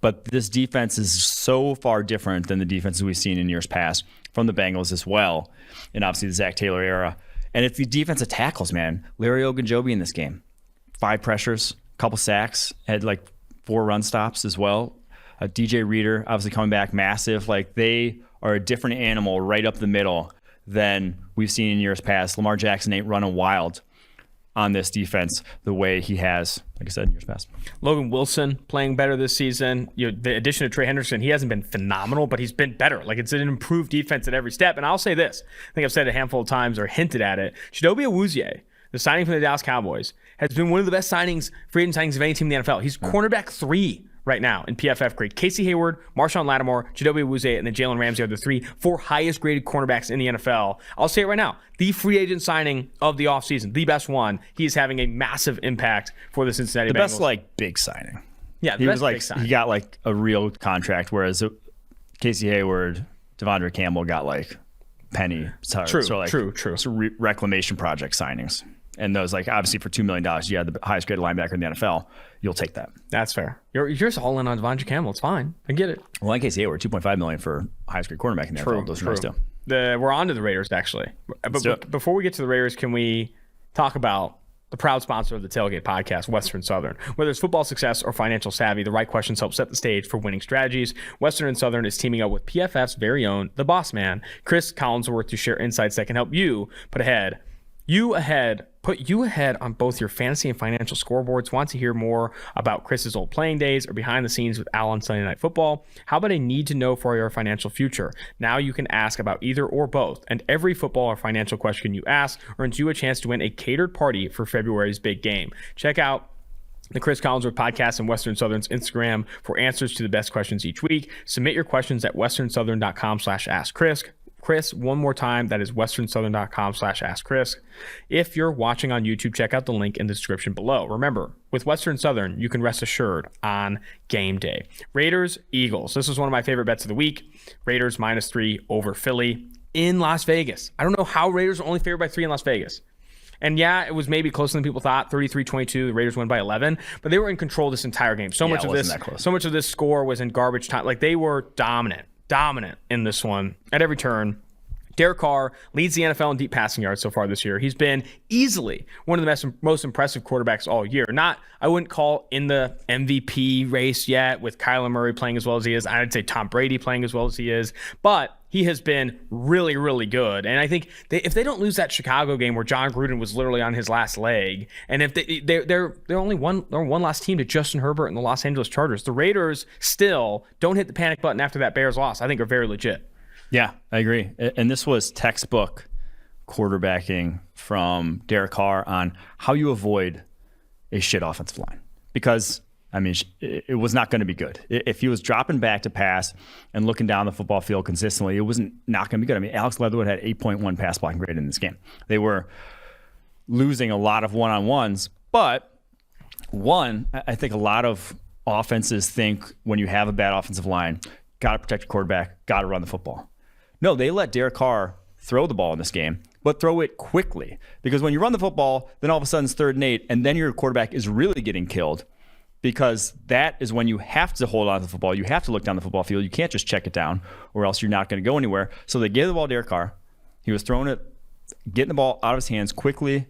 Speaker 3: But this defense is so far different than the defenses we've seen in years past from the Bengals as well, and obviously the Zach Taylor era. And it's the defensive tackles, man. Larry Ogunjobi in this game. 5 pressures. Couple sacks, had 4 run stops as well. DJ Reader obviously coming back massive. They are a different animal right up the middle than we've seen in years past. Lamar Jackson ain't running wild on this defense the way he has, like I said, in years past.
Speaker 2: Logan Wilson playing better this season. The addition of Trey Henderson, he hasn't been phenomenal, but he's been better. It's an improved defense at every step. And I'll say this, I think I've said it a handful of times or hinted at it. Chidobe Awuzie, the signing from the Dallas Cowboys, has been one of the best free agent signings of any team in the NFL. He's cornerback 3 right now in PFF grade. Casey Hayward, Marshawn Lattimore, Jadobe Awuzie, and then Jalen Ramsey are the four highest graded cornerbacks in the NFL. I'll say it right now. The free agent signing of the offseason, the best one. He is having a massive impact for the Cincinnati Bengals.
Speaker 3: The best big signing.
Speaker 2: Yeah,
Speaker 3: he was he got a real contract, whereas Casey Hayward, Devondre Campbell got penny.
Speaker 2: True.
Speaker 3: So reclamation project signings. And those, obviously for $2 million, you had the highest graded linebacker in the NFL. You'll take that.
Speaker 2: That's fair. You're just all in on Devondre Campbell. It's fine. I get it.
Speaker 3: Well, in Casey Hayward, $2.5 million for highest graded quarterback in the NFL. Those are nice too.
Speaker 2: We're on to the Raiders, actually. But before we get to the Raiders, can we talk about the proud sponsor of the Tailgate podcast, Western Southern? Whether it's football success or financial savvy, the right questions help set the stage for winning strategies. Western and Southern is teaming up with PFF's very own, the boss man, Chris Collinsworth, to share insights that can help you put you ahead on both your fantasy and financial scoreboards. Want to hear more about Chris's old playing days or behind the scenes with Al on Sunday Night Football? How about a need to know for your financial future? Now you can ask about either or both, and every football or financial question you ask earns you a chance to win a catered party for February's big game. Check out the Chris Collinsworth podcast and Western Southern's Instagram for answers to the best questions each week. Submit your questions at westernsouthern.com/askchris. Chris, one more time, that is westernsouthern.com/askchris. If you're watching on YouTube, check out the link in the description below. Remember, with Western Southern, you can rest assured on game day. Raiders, Eagles. This was one of my favorite bets of the week. Raiders -3 over Philly in Las Vegas. I don't know how Raiders are only favored by 3 in Las Vegas. And yeah, it was maybe closer than people thought, 33-22. The Raiders won by 11, but they were in control this entire game. So much of this score was in garbage time. They were dominant in this one at every turn. Derek Carr leads the NFL in deep passing yards so far this year. He's been easily one of the most impressive quarterbacks all year. I wouldn't call in the MVP race yet with Kyler Murray playing as well as he is. I'd say Tom Brady playing as well as he is, but he has been really, really good. And I think if they don't lose that Chicago game where John Gruden was literally on his last leg, and if they're only one last team to Justin Herbert and the Los Angeles Chargers, the Raiders still don't hit the panic button after that Bears loss. I think are very legit.
Speaker 3: Yeah, I agree. And this was textbook quarterbacking from Derek Carr on how you avoid a shit offensive line. Because, it was not going to be good. If he was dropping back to pass and looking down the football field consistently, it wasn't not going to be good. Alex Leatherwood had 8.1 pass blocking grade in this game. They were losing a lot of one-on-ones, but I think a lot of offenses think when you have a bad offensive line, got to protect your quarterback, got to run the football. No, they let Derek Carr throw the ball in this game, but throw it quickly. Because when you run the football, then all of a sudden it's 3rd and 8, and then your quarterback is really getting killed, because that is when you have to hold on to the football. You have to look down the football field. You can't just check it down, or else you're not going to go anywhere. So they gave the ball to Derek Carr. He was throwing it, getting the ball out of his hands quickly,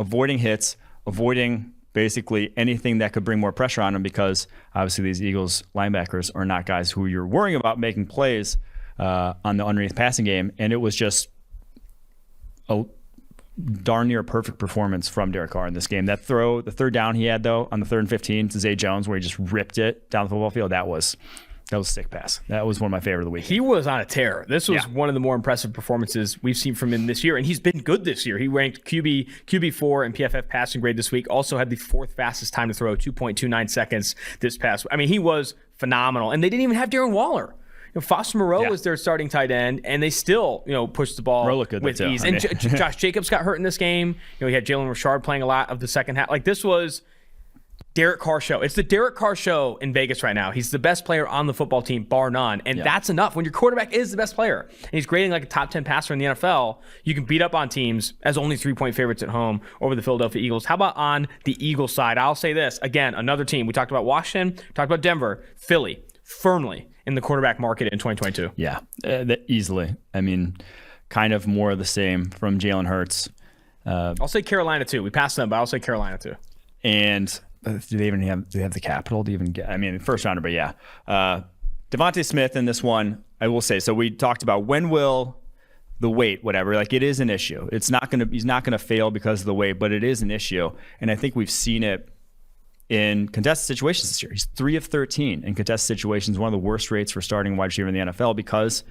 Speaker 3: avoiding hits, avoiding basically anything that could bring more pressure on him, because obviously these Eagles linebackers are not guys who you're worrying about making plays on the underneath passing game. And it was just a darn near perfect performance from Derek Carr in this game. That throw, the 3rd down he had though on the 3rd and 15 to Zay Jones, where he just ripped it down the football field, that was a sick pass. That was one of my favorite of the week. He
Speaker 2: was on a tear. This was one of the more impressive performances we've seen from him this year, and he's been good this year. He ranked QB4 in PFF passing grade this week. Also had the 4th fastest time to throw, 2.29 seconds this past. He was phenomenal, and they didn't even have Darren Waller. Foster Moreau was their starting tight end, and they still, pushed the ball with ease. And Josh Jacobs got hurt in this game. He had Jalen Richard playing a lot of the second half. This was Derek Carr show. It's the Derek Carr show in Vegas right now. He's the best player on the football team, bar none. And that's enough. When your quarterback is the best player and he's grading like a top 10 passer in the NFL, you can beat up on teams as only 3-point favorites at home over the Philadelphia Eagles. How about on the Eagles side? I'll say this. Again, another team. We talked about Washington, talked about Denver, Philly, firmly in the quarterback market in 2022.
Speaker 3: Yeah, easily. Kind of more of the same from Jalen Hurts.
Speaker 2: I'll say Carolina too. We passed them, but I'll say Carolina too.
Speaker 3: And do they have the capital to even get? First rounder, but yeah. Devontae Smith in this one, I will say. So we talked about when will the weight, whatever. It is an issue. He's not gonna fail because of the weight, but it is an issue. And I think we've seen it in contested situations this year. He's 3 of 13 in contested situations, one of the worst rates for starting wide receiver in the NFL, because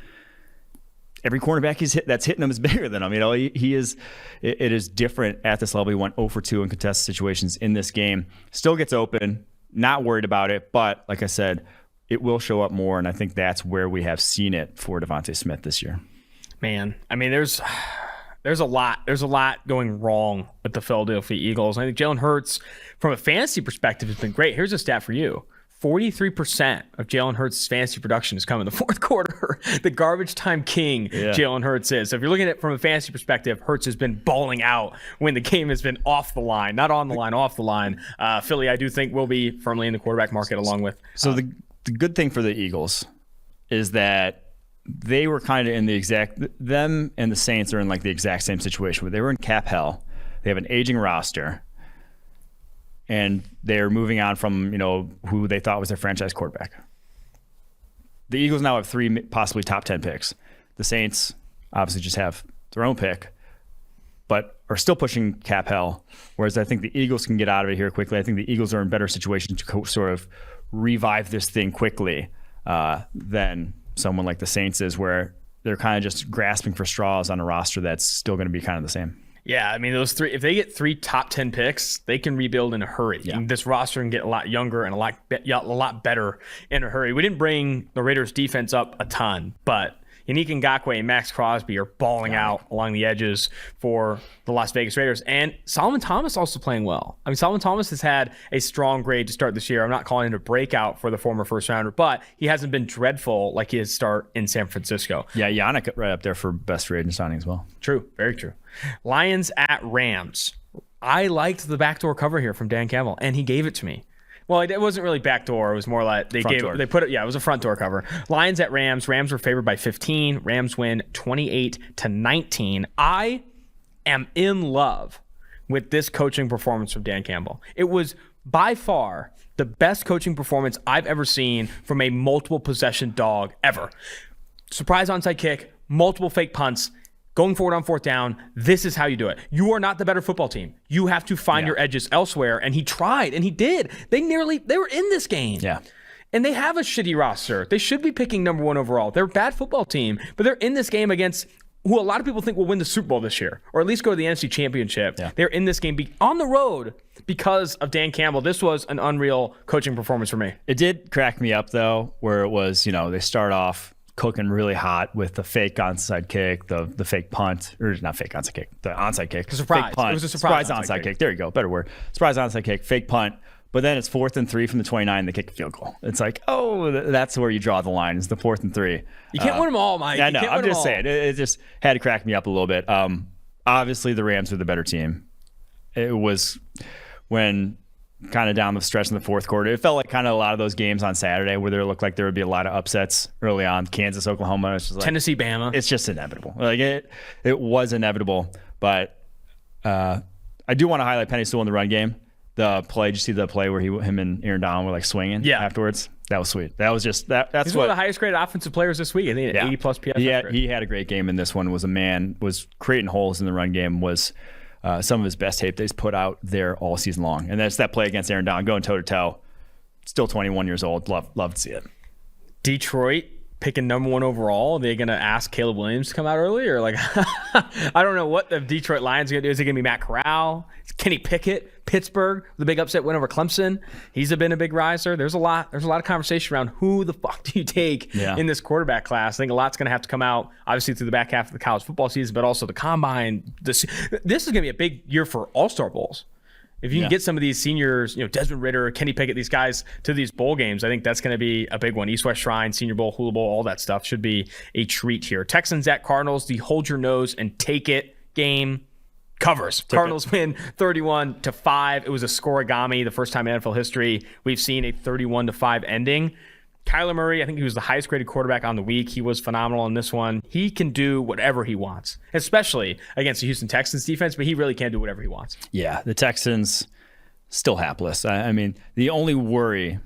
Speaker 3: every cornerback that's hitting him is bigger than him. It is different at this level. He went 0 for 2 in contested situations in this game. Still gets open. not worried about it, but like I said, it will show up more, and I think that's where we have seen it for Devontae Smith this year.
Speaker 2: Man, I mean, there's a lot going wrong with the Philadelphia Eagles. I think Jalen Hurts, from a fantasy perspective, has been great. Here's a stat for you. 43% of Jalen Hurts' fantasy production has come in the fourth quarter. The garbage time king Jalen Hurts is. So if you're looking at it from a fantasy perspective, Hurts has been balling out when the game has been off the line. Not on the line, off the line. Philly, I do think, will be firmly in the quarterback market along with...
Speaker 3: So the good thing for the Eagles is that they were kind of in the exact... Them and the Saints are in like the exact same situation where they were in cap hell. They have an aging roster. And they're moving on from, who they thought was their franchise quarterback. The Eagles now have 3 possibly top 10 picks. The Saints obviously just have their own pick, but are still pushing cap hell. Whereas I think the Eagles can get out of it here quickly. I think the Eagles are in better situation to sort of revive this thing quickly than someone like the Saints is, where they're kind of just grasping for straws on a roster that's still going to be kind of the same.
Speaker 2: Yeah, I mean, those 3, if they get 3 top 10 picks, they can rebuild in a hurry. Yeah. This roster can get a lot younger and a lot better in a hurry. We didn't bring the Raiders defense up a ton, but Yannick Ngakoue and Max Crosby are balling out along the edges for the Las Vegas Raiders. And Solomon Thomas also playing well. I mean, Solomon Thomas has had a strong grade to start this year. I'm not calling it a breakout for the former first rounder, but he hasn't been dreadful like his start in San Francisco.
Speaker 3: Yeah, Yannick right up there for best free agent signing as well.
Speaker 2: True, very true. Lions at Rams. I liked the backdoor cover here from Dan Campbell, and he gave it to me. Well, it wasn't really backdoor. It was more like they put it. Yeah, it was a front door cover. Lions at Rams. Rams were favored by 15. Rams win 28-19. I am in love with this coaching performance from Dan Campbell. It was by far the best coaching performance I've ever seen from a multiple possession dog ever. Surprise onside kick, multiple fake punts. Going forward on fourth down, this is how you do it. You are not the better football team. You have to find your edges elsewhere, and he tried, and he did. They were in this game.
Speaker 3: Yeah.
Speaker 2: And they have a shitty roster. They should be picking number 1 overall. They're a bad football team, but they're in this game against who a lot of people think will win the Super Bowl this year, or at least go to the NFC Championship. Yeah. They're in this game on the road because of Dan Campbell. This was an unreal coaching performance for me.
Speaker 3: It did crack me up, though, where it was, they start off cooking really hot with the fake onside kick, the fake punt, or not fake onside kick, the onside kick.
Speaker 2: Surprise.
Speaker 3: Fake punt,
Speaker 2: it was a surprise
Speaker 3: onside kick. There you go, better word. Surprise onside kick, fake punt. But then it's 4th and 3 from the 29, they kick a field goal. It's like, that's where you draw the line, is the 4th and 3.
Speaker 2: You can't win them all, Mike.
Speaker 3: I know, I'm just saying. It just had to crack me up a little bit. Obviously, the Rams were the better team. It was when kind of down the stretch in the fourth quarter. It felt like kind of a lot of those games on Saturday where there looked like there would be a lot of upsets early on. Kansas, Oklahoma. It's just like,
Speaker 2: Tennessee, Bama.
Speaker 3: It's just inevitable. Like it was inevitable. But I do want to highlight Penny Sewell in the run game. The play, did you see the play where him and Aaron Donald were like swinging afterwards? That was sweet. That was just that's
Speaker 2: He's one of the highest graded offensive players this week. I think 80 plus PFF.
Speaker 3: He had a great game in this one. Was creating holes in the run game. Was some of his best tape that he's put out there all season long. And that's that play against Aaron Donald, going toe to toe. Still 21 years old. Love to see it.
Speaker 2: Detroit picking number 1 overall. Are they going to ask Caleb Williams to come out early? Or like, I don't know what the Detroit Lions are going to do. Is it going to be Matt Corral? Kenny Pickett? Pittsburgh, the big upset win over Clemson. He's been a big riser. There's a lot of conversation around who the fuck do you take in this quarterback class. I think a lot's going to have to come out, obviously, through the back half of the college football season, but also the combine. This is going to be a big year for all-star bowls. If you can get some of these seniors, Desmond Ridder, Kenny Pickett, these guys to these bowl games, I think that's going to be a big one. East-West Shrine, Senior Bowl, Hula Bowl, all that stuff should be a treat here. Texans at Cardinals, the hold your nose and take it game covers. Cardinals win 31-5. It was a scoregami, the first time in NFL history we've seen a 31-5 ending. Kyler Murray, I think he was the highest graded quarterback on the week. He was phenomenal in this one. He can do whatever he wants, especially against the Houston Texans defense, but he really can do whatever he wants.
Speaker 3: Yeah, the Texans still hapless. I mean, the only worry,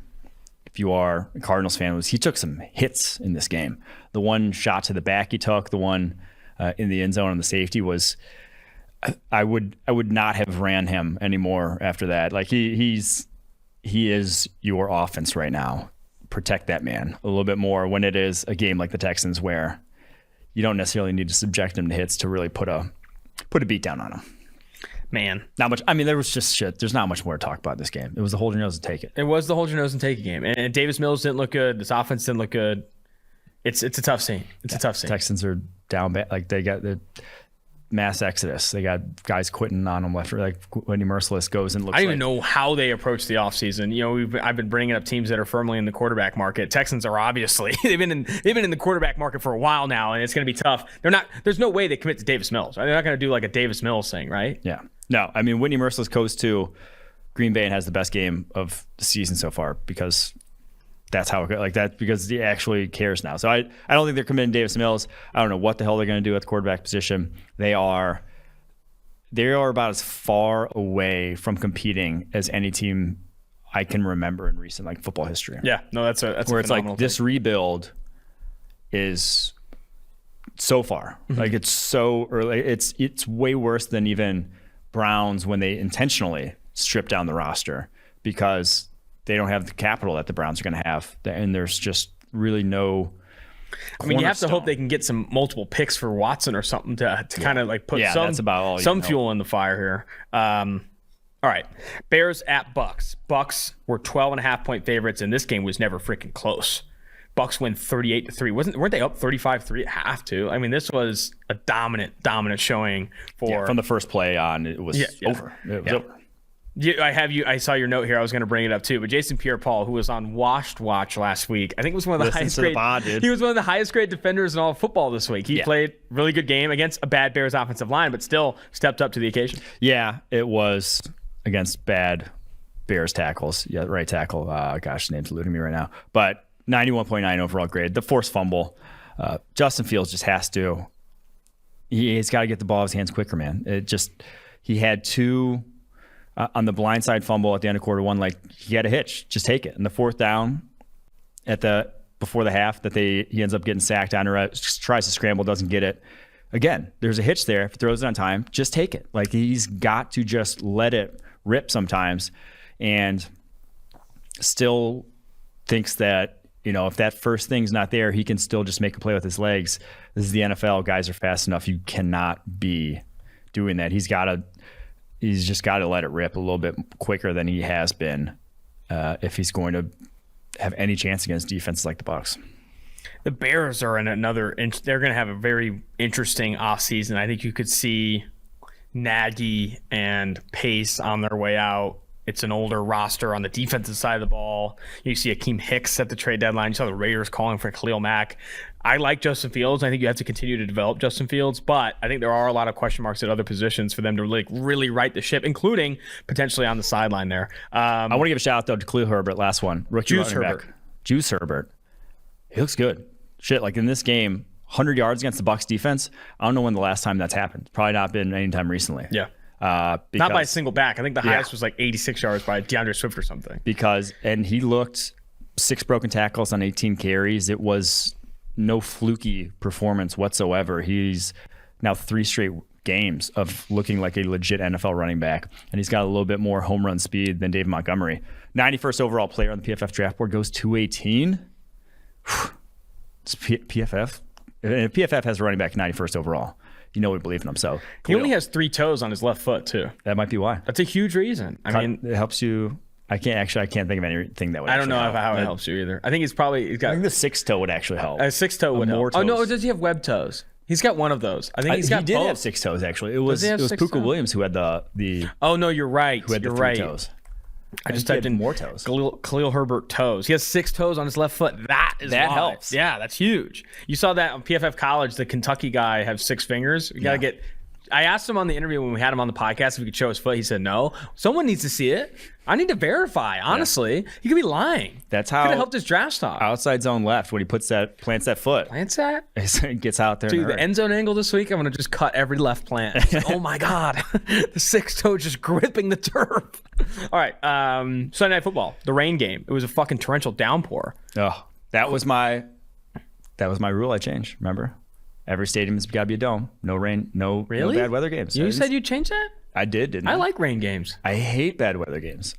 Speaker 3: if you are a Cardinals fan, was he took some hits in this game. The one shot to the back he took, the one in the end zone on the safety was, I would not have ran him anymore after that. Like he is your offense right now. Protect that man a little bit more when it is a game like the Texans where you don't necessarily need to subject him to hits to really put a beat down on him.
Speaker 2: Man.
Speaker 3: Not much. I mean, there was just shit. There's not much more to talk about in this game. It was the hold your nose and take it.
Speaker 2: It was the hold your nose and take it game. And Davis Mills didn't look good. This offense didn't look good. It's a tough scene. It's a tough scene.
Speaker 3: Texans are down bad. Like, they got the mass exodus. They got guys quitting on them left. Like, Whitney Merciless goes and looks
Speaker 2: I don't even know how they approach the offseason. You know, I've been bringing up teams that are firmly in the quarterback market. Texans are obviously they've been in the quarterback market for a while now, and it's going to be tough. There's no way they commit to Davis Mills. They're not going to do like a Davis Mills thing, right?
Speaker 3: Yeah. No, I mean, Whitney Merciless goes to Green Bay and has the best game of the season so far because that's how it goes. Like that, because he actually cares now. So I don't think they're committing Davis Mills. I don't know what the hell they're going to do at the quarterback position. They are about as far away from competing as any team I can remember in recent like football history.
Speaker 2: Yeah, no, that's
Speaker 3: where it's like this rebuild is so far.
Speaker 2: Mm-hmm.
Speaker 3: Like it's so early. It's way worse than even Browns when they intentionally strip down the roster because they don't have the capital that the Browns are going to have, and there's just really no.
Speaker 2: I mean, you have to hope they can get some multiple picks for Watson or something to kind of like put
Speaker 3: that's about all
Speaker 2: some fuel in the fire here. All right, Bears at Bucks. Bucks were 12.5-point favorites, and this game was never freaking close. Bucks win 38-3. Weren't they up 35-3 at half too? I mean, this was a dominant showing for
Speaker 3: from the first play on. It was over. It was over.
Speaker 2: I saw your note here. I was going to bring it up too, but Jason Pierre-Paul, who was on Washed Watch last week, I think was one of the highest grade. He was one of the highest grade defenders in all of football this week. He played really good game against a bad Bears offensive line, but still stepped up to the occasion.
Speaker 3: Yeah, it was against bad Bears tackles. Yeah, right tackle. Gosh, the name's eluding me right now. But 91.9 overall grade. The forced fumble. Justin Fields just has to. He's got to get the ball out of his hands quicker, man. He had two. On the blindside fumble at the end of quarter one, like he had a hitch, just take it. And the fourth down before the half that he ends up getting sacked on, or tries to scramble, doesn't get it. Again, there's a hitch there. If he throws it on time, just take it. Like he's got to just let it rip sometimes, and still thinks that if that first thing's not there, he can still just make a play with his legs. This is the NFL. Guys are fast enough. You cannot be doing that. He's just got to let it rip a little bit quicker than he has been if he's going to have any chance against defenses like the Bucs.
Speaker 2: The Bears are in they're going to have a very interesting offseason. I think you could see Nagy and Pace on their way out. It's an older roster on the defensive side of the ball. You see Akeem Hicks at the trade deadline. You saw the Raiders calling for Khalil Mack. I like Justin Fields. I think you have to continue to develop Justin Fields, but I think there are a lot of question marks at other positions for them to really right the ship, including potentially on the sideline there.
Speaker 3: I want to give a shout out though to Khalil Herbert, last one. Rookie running back. Juice Herbert. He looks good. Shit, like in this game, 100 yards against the Bucs defense. I don't know when the last time that's happened. Probably not been any time recently.
Speaker 2: Yeah. Not by a single back. I think the highest was like 86 yards by DeAndre Swift or something. And he looked 6 broken tackles on 18 carries. It was no fluky performance whatsoever. He's now 3 straight games of looking like a legit NFL running back, and he's got a little bit more home run speed than David Montgomery. 91st overall player on the PFF draft board goes 218. It's PFF. If PFF has a running back 91st overall, we believe in him. So he only has 3 toes on his left foot too.
Speaker 3: That might be why.
Speaker 2: That's a huge reason. I mean,
Speaker 3: it helps you. I can't think of anything that would.
Speaker 2: I don't know how it helps you either. I think he's got.
Speaker 3: I think the 6 toe would actually help.
Speaker 2: A 6 toe would help.
Speaker 3: Toes.
Speaker 2: Oh no, does he have web toes? He's got one of those. I think he's got.
Speaker 3: He did
Speaker 2: both.
Speaker 3: have 6 toes actually. It was Puka Williams who had the.
Speaker 2: Oh no, you're right.
Speaker 3: Who had the 3 toes.
Speaker 2: I just typed in
Speaker 3: more toes.
Speaker 2: Khalil Herbert toes. He has 6 toes on his left foot. That helps. Yeah, that's huge. You saw that on PFF College. The Kentucky guy have 6 fingers. You gotta get. I asked him on the interview when we had him on the podcast if he could show his foot. He said no. Someone needs to see it. I need to verify. Honestly, he could be lying.
Speaker 3: That's how.
Speaker 2: Could have helped his draft stock.
Speaker 3: Outside zone left when he plants that foot.
Speaker 2: Plants that.
Speaker 3: It gets out there.
Speaker 2: Dude, the end zone angle this week. I'm gonna just cut every left plant. Oh my god, the 6 toe just gripping the turf. All right, Sunday Night Football, the rain game. It was a fucking torrential downpour.
Speaker 3: Oh, that was my rule. I changed. Remember. Every stadium's got to be a dome. No rain, no bad weather games.
Speaker 2: You said you'd change that?
Speaker 3: I did, didn't I?
Speaker 2: I like rain games.
Speaker 3: I hate bad weather games.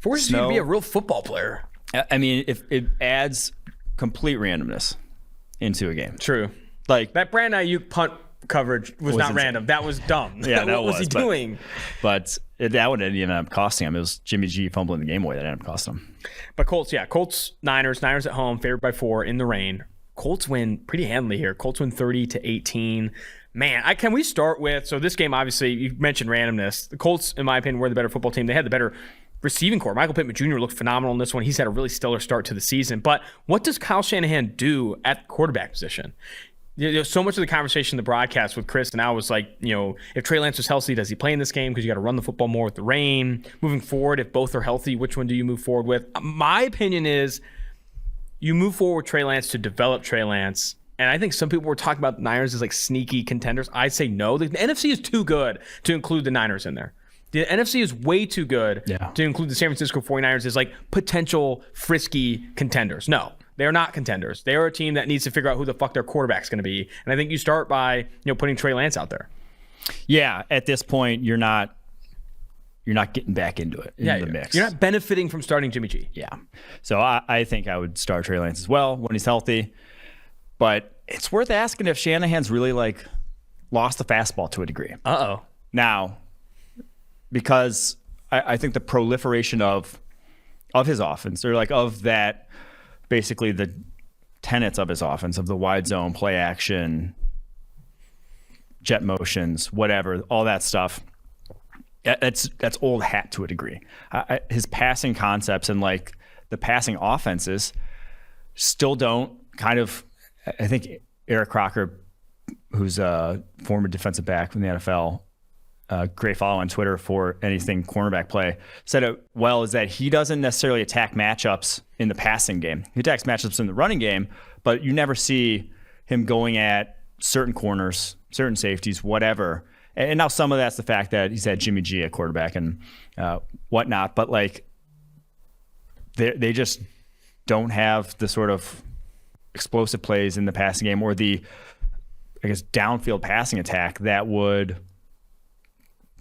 Speaker 2: Forces you to be a real football player.
Speaker 3: I mean, if it adds complete randomness into a game.
Speaker 2: True.
Speaker 3: Like
Speaker 2: that Brandon Ayuk punt coverage was not random. That was dumb.
Speaker 3: Yeah,
Speaker 2: what was he doing?
Speaker 3: But that would end up costing him. It was Jimmy G fumbling the game away that ended up costing him.
Speaker 2: But Colts, Niners at home, favored by 4 in the rain. Colts win pretty handily here. Colts win 30-18. Man, can we start with, so this game, obviously, you mentioned randomness. The Colts, in my opinion, were the better football team. They had the better receiving core. Michael Pittman Jr. looked phenomenal in this one. He's had a really stellar start to the season. But what does Kyle Shanahan do at the quarterback position? So much of the conversation in the broadcast with Chris and I was like, if Trey Lance was healthy, does he play in this game? Because you got to run the football more with the rain. Moving forward, if both are healthy, which one do you move forward with? My opinion is you move forward with Trey Lance to develop Trey Lance. And I think some people were talking about the Niners as like sneaky contenders. I say no. The NFC is too good to include the Niners in there. The NFC is way too good to include the San Francisco 49ers as like potential frisky contenders. No, they are not contenders. They are a team that needs to figure out who the fuck their quarterback's going to be. And I think you start by putting Trey Lance out there.
Speaker 3: Yeah, at this point, you're not getting back into it, the mix.
Speaker 2: You're not benefiting from starting Jimmy G.
Speaker 3: Yeah. So I think I would start Trey Lance as well when he's healthy. But it's worth asking if Shanahan's really like lost the fastball to a degree.
Speaker 2: Uh-oh.
Speaker 3: Now, because I think the proliferation of his offense, or like of that, basically the tenets of his offense, of the wide zone, play action, jet motions, whatever, all that stuff, that's old hat to a degree. His passing concepts and like the passing offenses still don't kind of, I think Eric Crocker, who's a former defensive back from the NFL, great follow on Twitter for anything cornerback play, said it well, is that he doesn't necessarily attack matchups in the passing game. He attacks matchups in the running game, but you never see him going at certain corners, certain safeties, whatever. And now some of that's the fact that he's had Jimmy G at quarterback and whatnot, but like they just don't have the sort of explosive plays in the passing game or the, I guess, downfield passing attack that would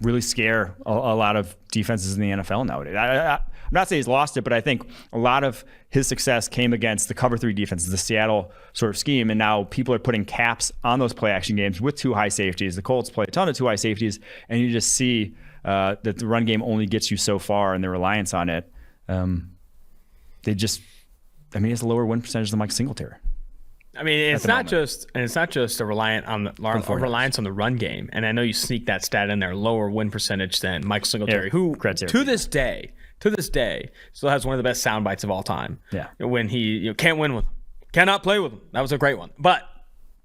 Speaker 3: really scare a lot of defenses in the NFL nowadays. I'm not saying he's lost it, but I think a lot of his success came against the cover 3 defenses, the Seattle sort of scheme, and now people are putting caps on those play action games with 2 high safeties. The Colts play a ton of 2 high safeties, and you just see that the run game only gets you so far, and the reliance on it, it's a lower win percentage than Mike Singletary.
Speaker 2: I mean, it's not just a reliance on the run game. And I know you sneak that stat in there, lower win percentage than Mike Singletary, who to this day still has one of the best sound bites of all time.
Speaker 3: Yeah,
Speaker 2: when he can't win with him, cannot play with him. That was a great one. But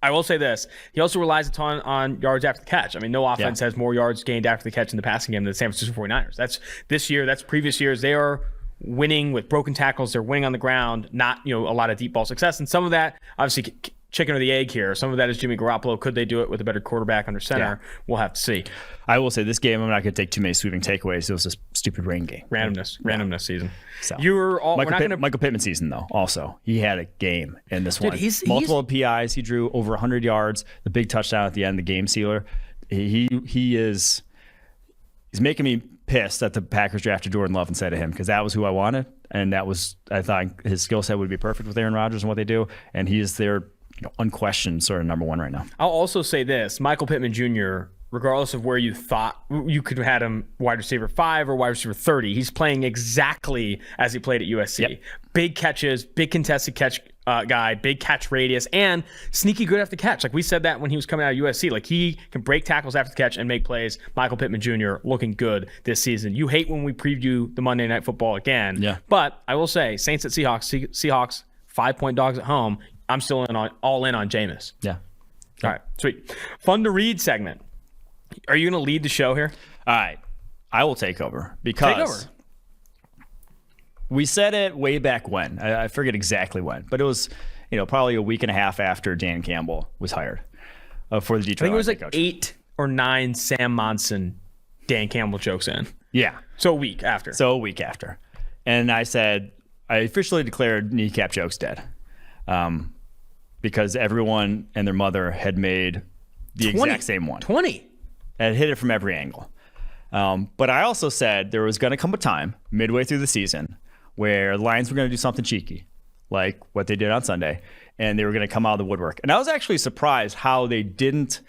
Speaker 2: I will say this: he also relies a ton on yards after the catch. I mean, no offense has more yards gained after the catch in the passing game than the San Francisco 49ers. That's this year. That's previous years. They are winning with broken tackles. They're winning on the ground, not a lot of deep ball success. And some of that, obviously, chicken or the egg here. Some of that is Jimmy Garoppolo. Could they do it with a better quarterback under center? Yeah. We'll have to see.
Speaker 3: I will say this game, I'm not going to take too many sweeping takeaways. It was a stupid rain game.
Speaker 2: Randomness season.
Speaker 3: So
Speaker 2: you were all
Speaker 3: Michael Pittman season though. Also, he had a game in this one. Multiple PIs. He drew over 100 yards. The big touchdown at the end, the game sealer. He's making me pissed that the Packers drafted Jordan Love instead of him, because that was who I wanted, and I thought his skill set would be perfect with Aaron Rodgers and what they do, and he is their unquestioned sort of number 1 right now.
Speaker 2: I'll also say this: Michael Pittman Jr., regardless of where you thought you could have had him wide receiver 5 or wide receiver 30, he's playing exactly as he played at USC. Yep. Big catches, big contested catch guy, big catch radius, and sneaky good after the catch. Like we said that when he was coming out of USC. Like he can break tackles after the catch and make plays. Michael Pittman Jr. looking good this season. You hate when we preview the Monday Night Football again.
Speaker 3: Yeah.
Speaker 2: But I will say, Saints at Seahawks. Seahawks 5-point dogs at home. I'm still all in on Jameis.
Speaker 3: Yeah.
Speaker 2: All right, sweet. Fun to read segment. Are you going to lead the show here?
Speaker 3: All right. I will take over because we said it way back when. I forget exactly when, but it was probably a week and a half after Dan Campbell was hired for the Detroit.
Speaker 2: I think it was like
Speaker 3: coach.
Speaker 2: 8 or 9 Sam Monson Dan Campbell jokes in.
Speaker 3: Yeah.
Speaker 2: So a week after.
Speaker 3: And I said, I officially declared kneecap jokes dead. Because everyone and their mother had made the exact same one.
Speaker 2: 20.
Speaker 3: And hit it from every angle. But I also said there was going to come a time midway through the season where the Lions were going to do something cheeky, like what they did on Sunday, and they were going to come out of the woodwork. And I was actually surprised how they didn't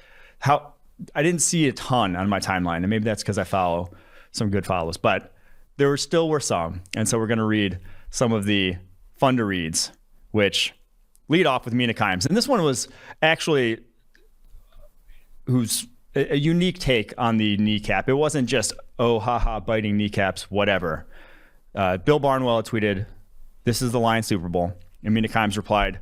Speaker 3: I didn't see a ton on my timeline, and maybe that's because I follow some good follows, but there were some. And so we're going to read some of the fun to reads, which lead off with Mina Kimes. And this one was actually who's a unique take on the kneecap. It wasn't just, oh, haha, biting kneecaps, whatever. Bill Barnwell tweeted, "This is the Lions Super Bowl." And Mina Kimes replied,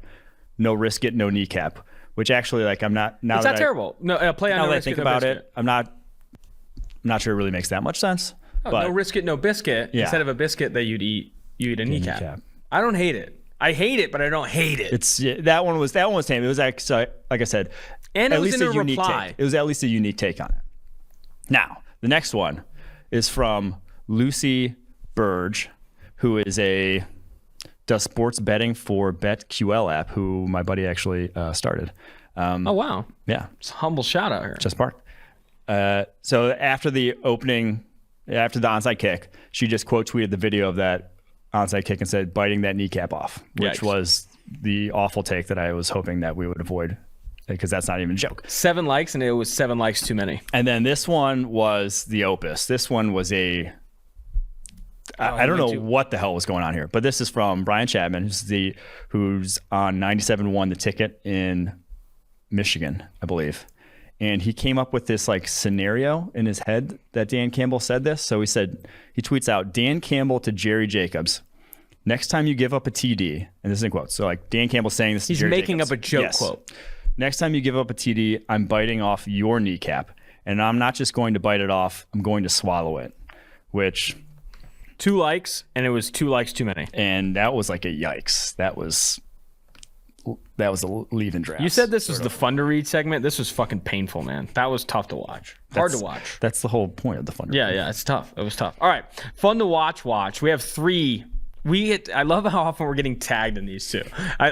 Speaker 3: "No risk it, no kneecap." Which actually, like, I'm not now. It's
Speaker 2: not terrible. No, play on
Speaker 3: now
Speaker 2: no
Speaker 3: that I
Speaker 2: risk
Speaker 3: think
Speaker 2: it, no
Speaker 3: about
Speaker 2: biscuit.
Speaker 3: it, I'm not sure it really makes that much sense.
Speaker 2: Oh,
Speaker 3: but
Speaker 2: no risk it, no biscuit.
Speaker 3: Yeah.
Speaker 2: Instead of a biscuit that you eat a kneecap. I don't hate it. I hate it, but I don't hate it.
Speaker 3: That one was tame. It was actually, like I said,
Speaker 2: and
Speaker 3: at
Speaker 2: it was
Speaker 3: least
Speaker 2: in
Speaker 3: a unique
Speaker 2: reply.
Speaker 3: take. It was at least a unique take on it. Now, the next one is from Lucy Burge, who does sports betting for BetQL app, who my buddy actually started.
Speaker 2: Oh, wow.
Speaker 3: Yeah.
Speaker 2: It's a humble shout out here.
Speaker 3: Just parked. So after the onside kick, she just quote tweeted the video of that onside kick and said, "Biting that kneecap off," which was the awful take that I was hoping that we would avoid, because that's not even a joke.
Speaker 2: 7 likes, and it was 7 likes too many.
Speaker 3: And then this one was the opus. This one was I don't know what the hell was going on here, but this is from Brian Chapman, who's on 97.1 The Ticket in Michigan, I believe. And he came up with this like scenario in his head that Dan Campbell said this. So he tweets out, "Dan Campbell to Jerry Jacobs. Next time you give up a TD," and this is in quotes. So like Dan Campbell saying this.
Speaker 2: He's
Speaker 3: to Jerry
Speaker 2: making
Speaker 3: Jacobs.
Speaker 2: up a joke
Speaker 3: Yes.
Speaker 2: quote.
Speaker 3: "Next time you give up a TD, I'm biting off your kneecap. And I'm not just going to bite it off, I'm going to swallow it." Which
Speaker 2: 2 likes, and it was 2 likes too many.
Speaker 3: And that was like a yikes. That was a leave and draft.
Speaker 2: You said this was the fun to read segment. This was fucking painful, man. That was tough to watch. Hard to watch.
Speaker 3: That's the whole point of the fun to read.
Speaker 2: Yeah, it's tough. It was tough. All right, fun to watch. We have 3. I love how often we're getting tagged in these too.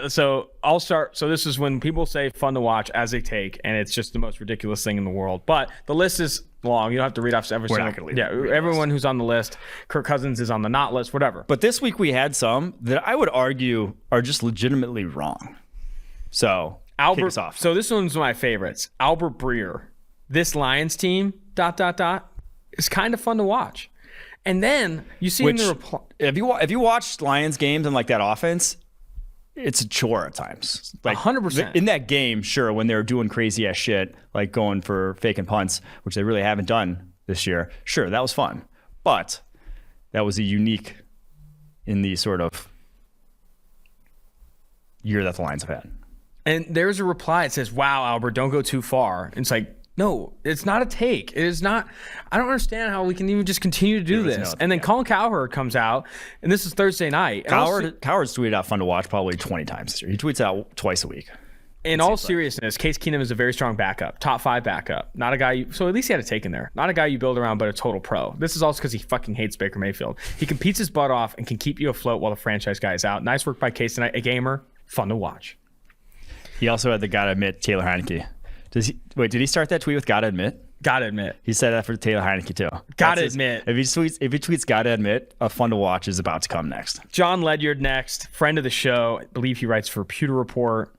Speaker 2: So I'll start. So this is when people say fun to watch as they take, and it's just the most ridiculous thing in the world. But the list is long. You don't have to read off every single. Everyone who's on the list. Kirk Cousins is on the not list. Whatever.
Speaker 3: But this week we had some that I would argue are just legitimately wrong. So kick us off.
Speaker 2: So this one's my favorites. Albert Breer. This Lions team. ... is kind of fun to watch. And then you see in the reply.
Speaker 3: If you watched Lions games and like that offense, it's a chore at times. Like
Speaker 2: 100%.
Speaker 3: In that game, sure, when they were doing crazy ass shit, like going for faking punts, which they really haven't done this year. Sure, that was fun. But that was a unique in the sort of year that the Lions have had.
Speaker 2: And there's a reply. It says, "Wow, Albert, don't go too far." And it's like, no, it's not a take. It is not. I don't understand how we can even just continue to do this. And then Colin Cowherd comes out, and this is Thursday night.
Speaker 3: Cowherd's tweeted out fun to watch probably 20 times this year. He tweets out twice a week.
Speaker 2: In all seriousness, Case Keenum is a very strong backup, top 5 backup. Not a guy so at least he had a take in there. Not a guy you build around, but a total pro. This is also because he fucking hates Baker Mayfield. He competes his butt off and can keep you afloat while the franchise guy is out. Nice work by Case tonight. A gamer, fun to watch.
Speaker 3: He also had the gotta admit Taylor Heineke. Did he start that tweet with gotta admit?
Speaker 2: Gotta admit.
Speaker 3: He said that for Taylor Heineke too.
Speaker 2: Gotta admit.
Speaker 3: If he tweets gotta admit, a fun to watch is about to come next.
Speaker 2: John Ledyard next, friend of the show. I believe he writes for Pewter Report.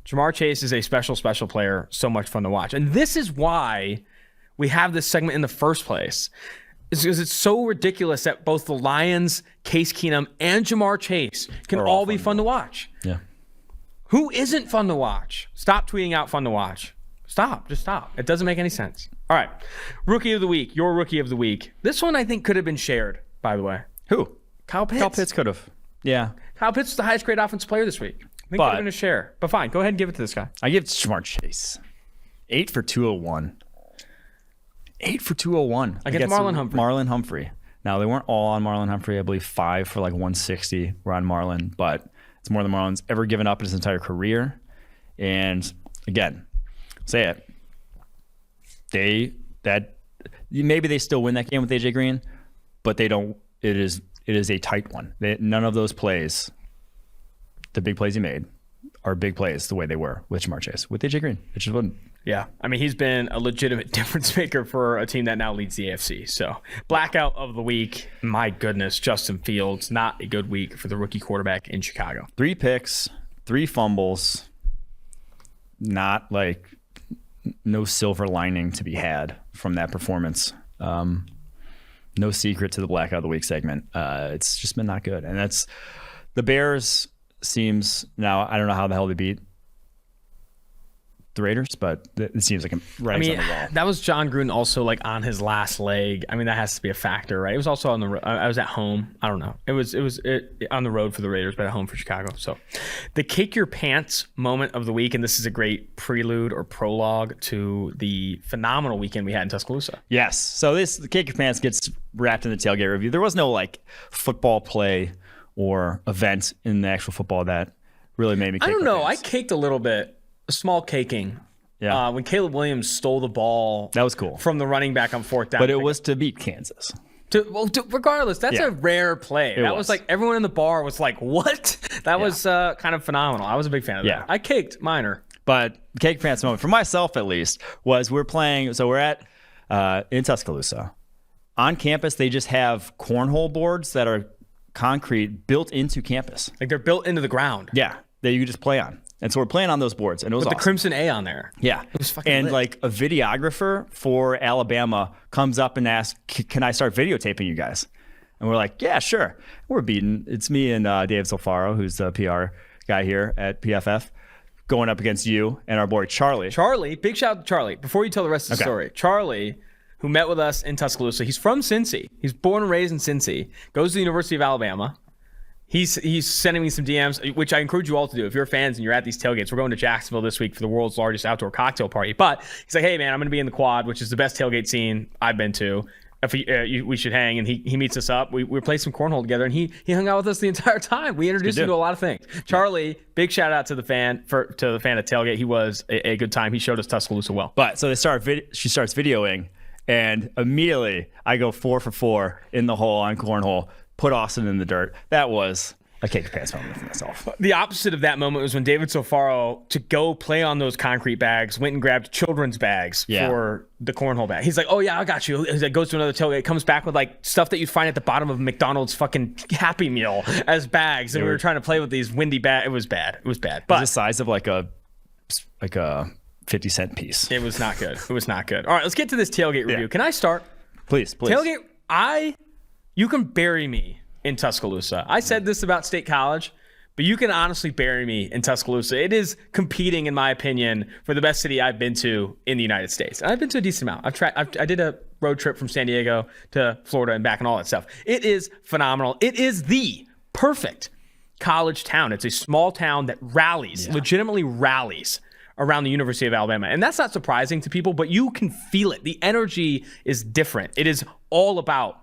Speaker 2: Jamar Chase is a special player. So much fun to watch. And this is why we have this segment in the first place. It's because it's so ridiculous that both the Lions, Case Keenum, and Jamar Chase can all be fun to watch.
Speaker 3: Yeah.
Speaker 2: Who isn't fun to watch? Stop tweeting out fun to watch. Just stop. It doesn't make any sense. All right. Rookie of the week. Your rookie of the week. This one I think could have been shared, by the way.
Speaker 3: Who?
Speaker 2: Kyle Pitts.
Speaker 3: Kyle Pitts could have. Yeah.
Speaker 2: Kyle Pitts was the highest grade offensive player this week. I think could have been a share. But fine. Go ahead and give it to this guy.
Speaker 3: I give it to Jamar Chase. 8 for 201. 8 for 201.
Speaker 2: Against
Speaker 3: Marlon Humphrey. Now, they weren't all on Marlon Humphrey. I believe 5 for like 160 were on Marlon, but it's more than Marlon's ever given up in his entire career. And again, say it. Maybe they still win that game with AJ Green, but they don't. It is a tight one. None of those plays, the big plays he made, are big plays the way they were with Jamar Chase. With AJ Green, it just wasn't.
Speaker 2: Yeah, I mean, he's been a legitimate difference maker for a team that now leads the AFC. So, blackout of the week. My goodness, Justin Fields, not a good week for the rookie quarterback in Chicago.
Speaker 3: 3 picks, 3 fumbles. Not no silver lining to be had from that performance. No secret to the Blackout of the Week segment. It's just been not good. And that's the Bears seems now, I don't know how the hell they beat the Raiders, but it seems like writing's on the wall.
Speaker 2: That was John Gruden also like on his last leg. I mean, that has to be a factor, right? It was also on the road. I was at home. I don't know. It was on the road for the Raiders, but at home for Chicago. So the kick your pants moment of the week, and this is a great prelude or prologue to the phenomenal weekend we had in Tuscaloosa.
Speaker 3: Yes. So the kick your pants gets wrapped in the tailgate review. There was no like football play or event in the actual football that really made me kick
Speaker 2: I don't know.
Speaker 3: pants.
Speaker 2: I caked a little bit. A small caking.
Speaker 3: Yeah.
Speaker 2: When Caleb Williams stole the ball.
Speaker 3: That was cool.
Speaker 2: From the running back on fourth down.
Speaker 3: But it was to beat Kansas.
Speaker 2: Regardless, that's a rare play. That was like everyone in the bar was like, what? That was kind of phenomenal. I was a big fan of that. I caked minor.
Speaker 3: But the cake pants moment, for myself at least, was we're playing. So we're at in Tuscaloosa. On campus, they just have cornhole boards that are concrete built into campus.
Speaker 2: Like they're built into the ground.
Speaker 3: Yeah, that you can just play on. And so we're playing on those boards, and it was
Speaker 2: with
Speaker 3: awesome.
Speaker 2: The crimson A on there.
Speaker 3: Yeah,
Speaker 2: it was fucking
Speaker 3: and
Speaker 2: lit.
Speaker 3: like a videographer for Alabama comes up and asks, "Can I start videotaping you guys?" And we're like, "Yeah, sure." We're beaten. It's me and Dave Zolfaro, who's the PR guy here at PFF, going up against you and our boy Charlie.
Speaker 2: Charlie, big shout out to Charlie. Before you tell the rest of the story, Charlie, who met with us in Tuscaloosa, he's from Cincy. He's born and raised in Cincy. Goes to the University of Alabama. He's sending me some DMs, which I encourage you all to do. If you're fans and you're at these tailgates, we're going to Jacksonville this week for the world's largest outdoor cocktail party. But he's like, hey, man, I'm going to be in the Quad, which is the best tailgate scene I've been to. If we should hang, and he meets us up. We played some cornhole together, and he hung out with us the entire time. We introduced him to a lot of things. Charlie, big shout out to the fan at Tailgate. He was a good time. He showed us Tuscaloosa well.
Speaker 3: But so she starts videoing, and immediately I go 4 for 4 in the hole on cornhole. Put Austin in the dirt. That was a cake pants moment for myself.
Speaker 2: The opposite of that moment was when David Sofaro, to go play on those concrete bags, went and grabbed children's bags for the cornhole bag. He's like, oh yeah, I got you. He goes to another tailgate, comes back with like stuff that you'd find at the bottom of McDonald's fucking Happy Meal as bags. And we were trying to play with these windy bags. It was bad. But
Speaker 3: it was the size of like a 50-cent piece.
Speaker 2: It was not good. All right, let's get to this tailgate review. Can I start?
Speaker 3: Please.
Speaker 2: Tailgate, you can bury me in Tuscaloosa. I said this about State College, but you can honestly bury me in Tuscaloosa. It is competing, in my opinion, for the best city I've been to in the United States. And I've been to a decent amount. I did a road trip from San Diego to Florida and back and all that stuff. It is phenomenal. It is the perfect college town. It's a small town that legitimately rallies around the University of Alabama. And that's not surprising to people, but you can feel it. The energy is different. It is all about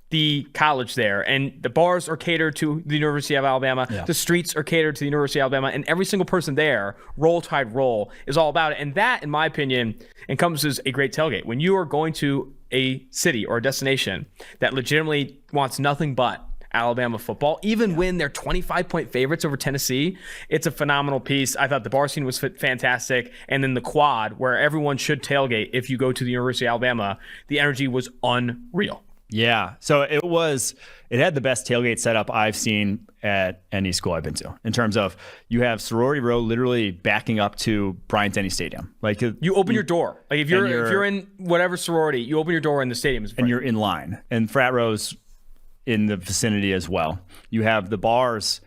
Speaker 2: the college there, and the bars are catered to the University of Alabama. The streets are catered to the University of Alabama, and every single person there, Roll Tide Roll, is all about it. And that, in my opinion, encompasses a great tailgate. When you are going to a city or a destination that legitimately wants nothing but Alabama football, even when they're 25-point favorites over Tennessee, it's a phenomenal piece. I thought the bar scene was fantastic. And then the Quad, where everyone should tailgate if you go to the University of Alabama, the energy was unreal.
Speaker 3: Yeah. So it had the best tailgate setup I've seen at any school I've been to, in terms of you have sorority row literally backing up to Bryant-Denny Stadium. Like
Speaker 2: you open your door. Like if you're in whatever sorority, you open your door and the stadium is free.
Speaker 3: And you're in line. And frat rows in the vicinity as well. You have the bars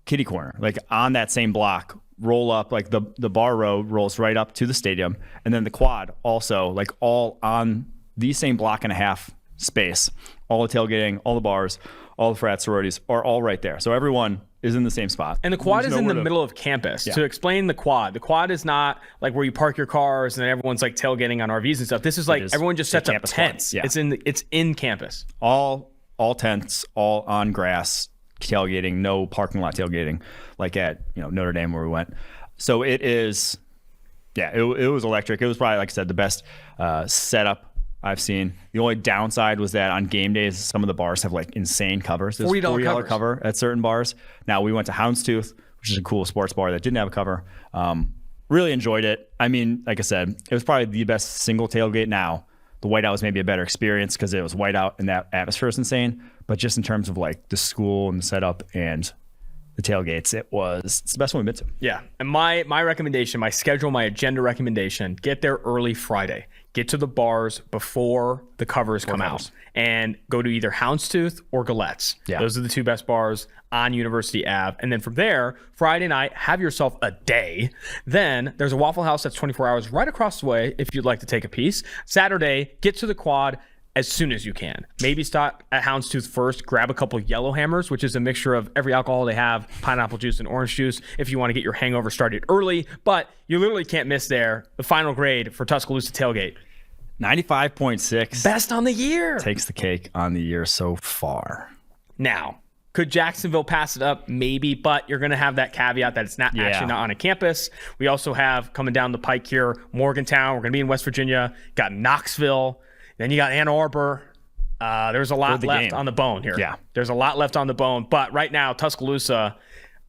Speaker 3: kitty corner, like on that same block, roll up, like the bar row rolls right up to the stadium. And then the Quad also, like all on the same block and a half space. All the tailgating, all the bars, all the frat sororities are all right there. So everyone is in the same spot.
Speaker 2: And the Quad is in the middle of campus. To explain the Quad is not like where you park your cars and then everyone's like tailgating on RVs and stuff. This is like everyone just sets up tents. Yeah. It's in campus.
Speaker 3: All tents, all on grass tailgating, no parking lot tailgating like at Notre Dame where we went. So it is, it was electric. It was probably, like I said, the best setup I've seen. The only downside was that on game days, some of the bars have like insane covers. There's $40 cover at certain bars. Now we went to Houndstooth, which is a cool sports bar that didn't have a cover. Really enjoyed it. I mean, like I said, it was probably the best single tailgate now. The whiteout was maybe a better experience because it was whiteout and that atmosphere is insane. But just in terms of like the school and the setup and the tailgates. It's the best one we've been to.
Speaker 2: Yeah. And my recommendation, my schedule, my agenda recommendation, get there early Friday. Get to the bars before the covers come out and go to either Houndstooth or Galette's.
Speaker 3: Yeah.
Speaker 2: Those are the two best bars on University Ave. And then from there, Friday night, have yourself a day. Then there's a Waffle House that's 24 hours right across the way if you'd like to take a piece. Saturday, get to the quad as soon as you can. Maybe stop at Houndstooth first, grab a couple Yellow Hammers, which is a mixture of every alcohol they have, pineapple juice and orange juice, if you want to get your hangover started early. But you literally can't miss there. The final grade for Tuscaloosa Tailgate.
Speaker 3: 95.6.
Speaker 2: Best on the year.
Speaker 3: Takes the cake on the year so far.
Speaker 2: Now, could Jacksonville pass it up? Maybe, but you're going to have that caveat that it's not actually not on a campus. We also have coming down the pike here, Morgantown. We're going to be in West Virginia. Got Knoxville. Then you got Ann Arbor. There's a lot left on the bone here. Yeah. There's a lot left on the bone. But right now, Tuscaloosa,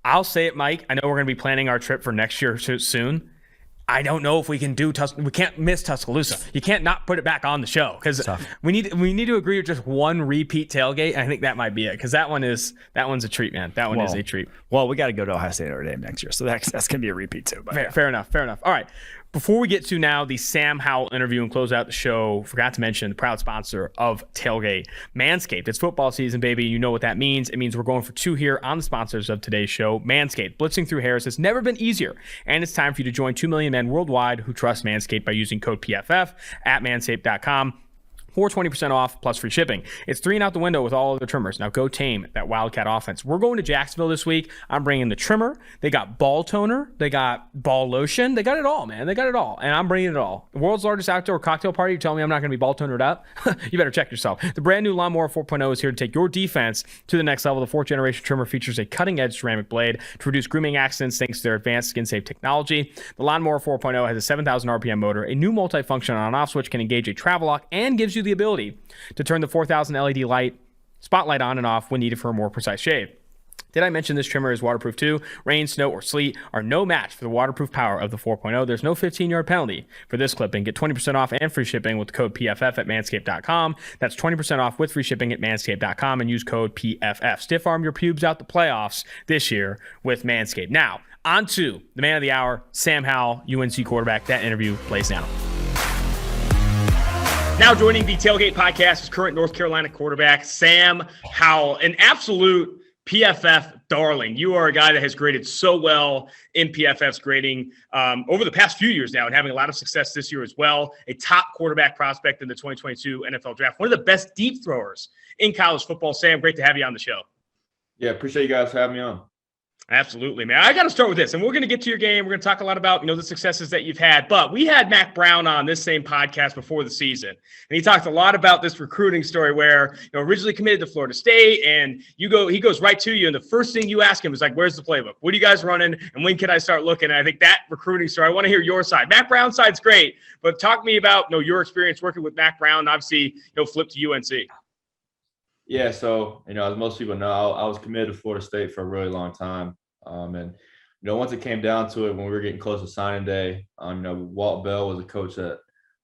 Speaker 2: I'll say it, Mike. I know we're going to be planning our trip for next year soon. I don't know if we can do we can't miss Tuscaloosa. You can't not put it back on the show because we need to agree to just one repeat tailgate. I think that might be it because that one's a treat, man. That one is a treat.
Speaker 3: Well, we got to go to Ohio State Notre Dame next year, so that's gonna be a repeat too. But
Speaker 2: fair enough. All right. Before we get to now the Sam Howell interview and close out the show, forgot to mention the proud sponsor of Tailgate, Manscaped. It's football season, baby. You know what that means. It means we're going for two here on the sponsors of today's show. Manscaped, blitzing through hairs has never been easier. And it's time for you to join 2 million men worldwide who trust Manscaped by using code PFF at manscaped.com. for 20% off plus free shipping. It's 3 and out the window with all of the trimmers. Now go tame that Wildcat offense. We're going to Jacksonville this week. I'm bringing the trimmer. They got ball toner. They got ball lotion. They got it all, man. They got it all. And I'm bringing it all. The world's largest outdoor cocktail party. You tell me I'm not going to be ball tonered up? You better check yourself. The brand new Lawnmower 4.0 is here to take your defense to the next level. The 4th generation trimmer features a cutting-edge ceramic blade to reduce grooming accidents thanks to their advanced skin-safe technology. The Lawnmower 4.0 has a 7,000 RPM motor, a new multi-function on-off switch can engage a travel lock, and gives you the ability to turn the 4,000 LED light spotlight on and off when needed for a more precise shave. Did I mention this trimmer is waterproof too? Rain, snow, or sleet are no match for the waterproof power of the 4.0. There's no 15-yard penalty for this clipping. Get 20% off and free shipping with code PFF at manscaped.com. That's 20% off with free shipping at manscaped.com and use code PFF. Stiff arm your pubes out the playoffs this year with Manscaped. Now, on to the man of the hour, Sam Howell, UNC quarterback. That interview plays now. Now joining the Tailgate podcast is current North Carolina quarterback Sam Howell, an absolute PFF darling. You are a guy that has graded so well in PFF's grading over the past few years now and having a lot of success this year as well. A top quarterback prospect in the 2022 NFL draft. One of the best deep throwers in college football. Sam, great to have you on the show.
Speaker 4: Yeah, appreciate you guys for having me on.
Speaker 2: Absolutely, man. I got to start with this, and we're going to get to your game. We're going to talk a lot about, the successes that you've had. But we had Mac Brown on this same podcast before the season, and he talked a lot about this recruiting story where, originally committed to Florida State, and he goes right to you, and the first thing you ask him is like, "Where's the playbook? What are you guys running? And when can I start looking?" And I think that recruiting story, I want to hear your side. Mac Brown's side's great, but talk to me about your experience working with Mac Brown. Obviously, flipped to UNC.
Speaker 4: Yeah, so, as most people know, I was committed to Florida State for a really long time. And once it came down to it, when we were getting close to signing day, Walt Bell was a coach that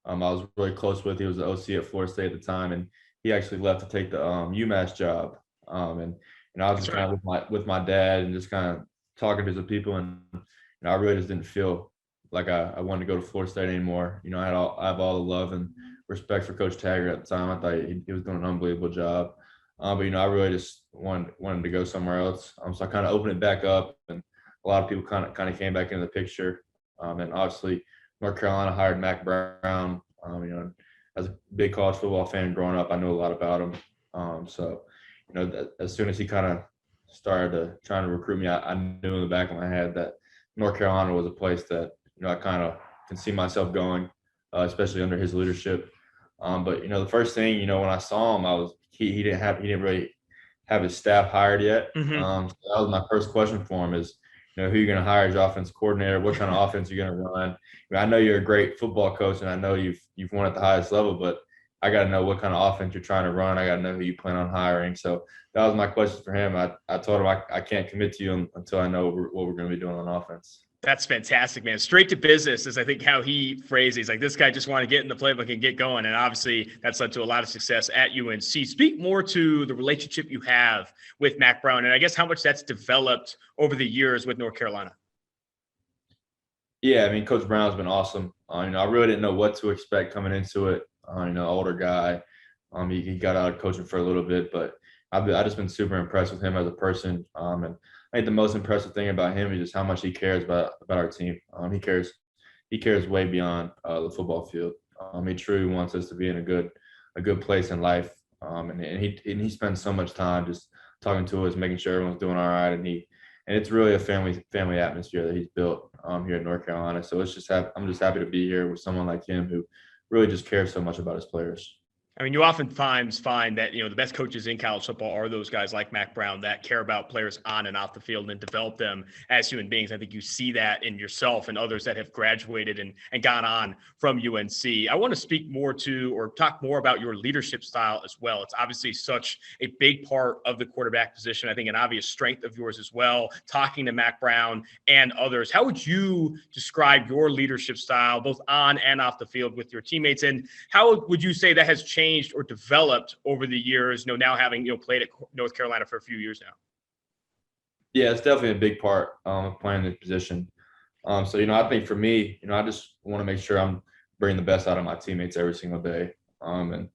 Speaker 4: I was really close with. He was the OC at Florida State at the time, and he actually left to take the UMass job. And I was just kind of with my dad and just kind of talking to some people, and I really just didn't feel like I wanted to go to Florida State anymore. I have all the love and respect for Coach Taggart at the time. I thought he was doing an unbelievable job. But I really just wanted to go somewhere else. So I kind of opened it back up, and a lot of people kind of came back into the picture. And obviously, North Carolina hired Mac Brown. As a big college football fan growing up, I know a lot about him. So as soon as he kind of started trying to recruit me, I knew in the back of my head that North Carolina was a place that I kind of can see myself going, especially under his leadership. But the first thing when I saw him, he didn't really have his staff hired yet.
Speaker 2: Mm-hmm.
Speaker 4: So that was my first question for him is, who are you going to hire as your offense coordinator? What kind of offense are you going to run? I know you're a great football coach, and I know you've won at the highest level, but I got to know what kind of offense you're trying to run. I got to know who you plan on hiring. So that was my question for him. I told him I can't commit to you until I know what we're going to be doing on offense.
Speaker 2: That's fantastic, man. Straight to business is, I think, how he phrased it. He's like, this guy just want to get in the playbook and get going. And obviously that's led to a lot of success at UNC. Speak more to the relationship you have with Mack Brown, and I guess how much that's developed over the years with North Carolina.
Speaker 4: Yeah, I mean, Coach Brown's been awesome. I really didn't know what to expect coming into it. Older guy. He got out of coaching for a little bit, but I've just been super impressed with him as a person. And I think the most impressive thing about him is just how much he cares about our team. He cares way beyond the football field. He truly wants us to be in a good place in life. And he spends so much time just talking to us, making sure everyone's doing all right. And it's really a family atmosphere that he's built here in North Carolina. So I'm just happy to be here with someone like him who really just cares so much about his players.
Speaker 2: I mean, you oftentimes find that, the best coaches in college football are those guys like Mack Brown that care about players on and off the field and develop them as human beings. I think you see that in yourself and others that have graduated and gone on from UNC. I want to speak more to or talk more about your leadership style as well. It's obviously such a big part of the quarterback position. I think an obvious strength of yours as well, talking to Mack Brown and others. How would you describe your leadership style, both on and off the field with your teammates? And how would you say that has changed or developed over the years, now having, played at North Carolina for a few years now?
Speaker 4: Yeah, it's definitely a big part of playing this position. I think for me, I just want to make sure I'm bringing the best out of my teammates every single day. And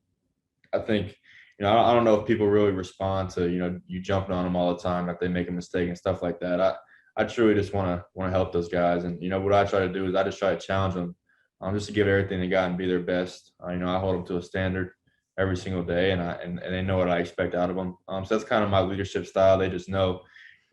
Speaker 4: I think, I don't know if people really respond to, you jumping on them all the time if they make a mistake and stuff like that. I truly just want to help those guys. And, what I try to do is I just try to challenge them just to give everything they got and be their best. I hold them to a standard every single day, and they know what I expect out of them. So that's kind of my leadership style. They just know,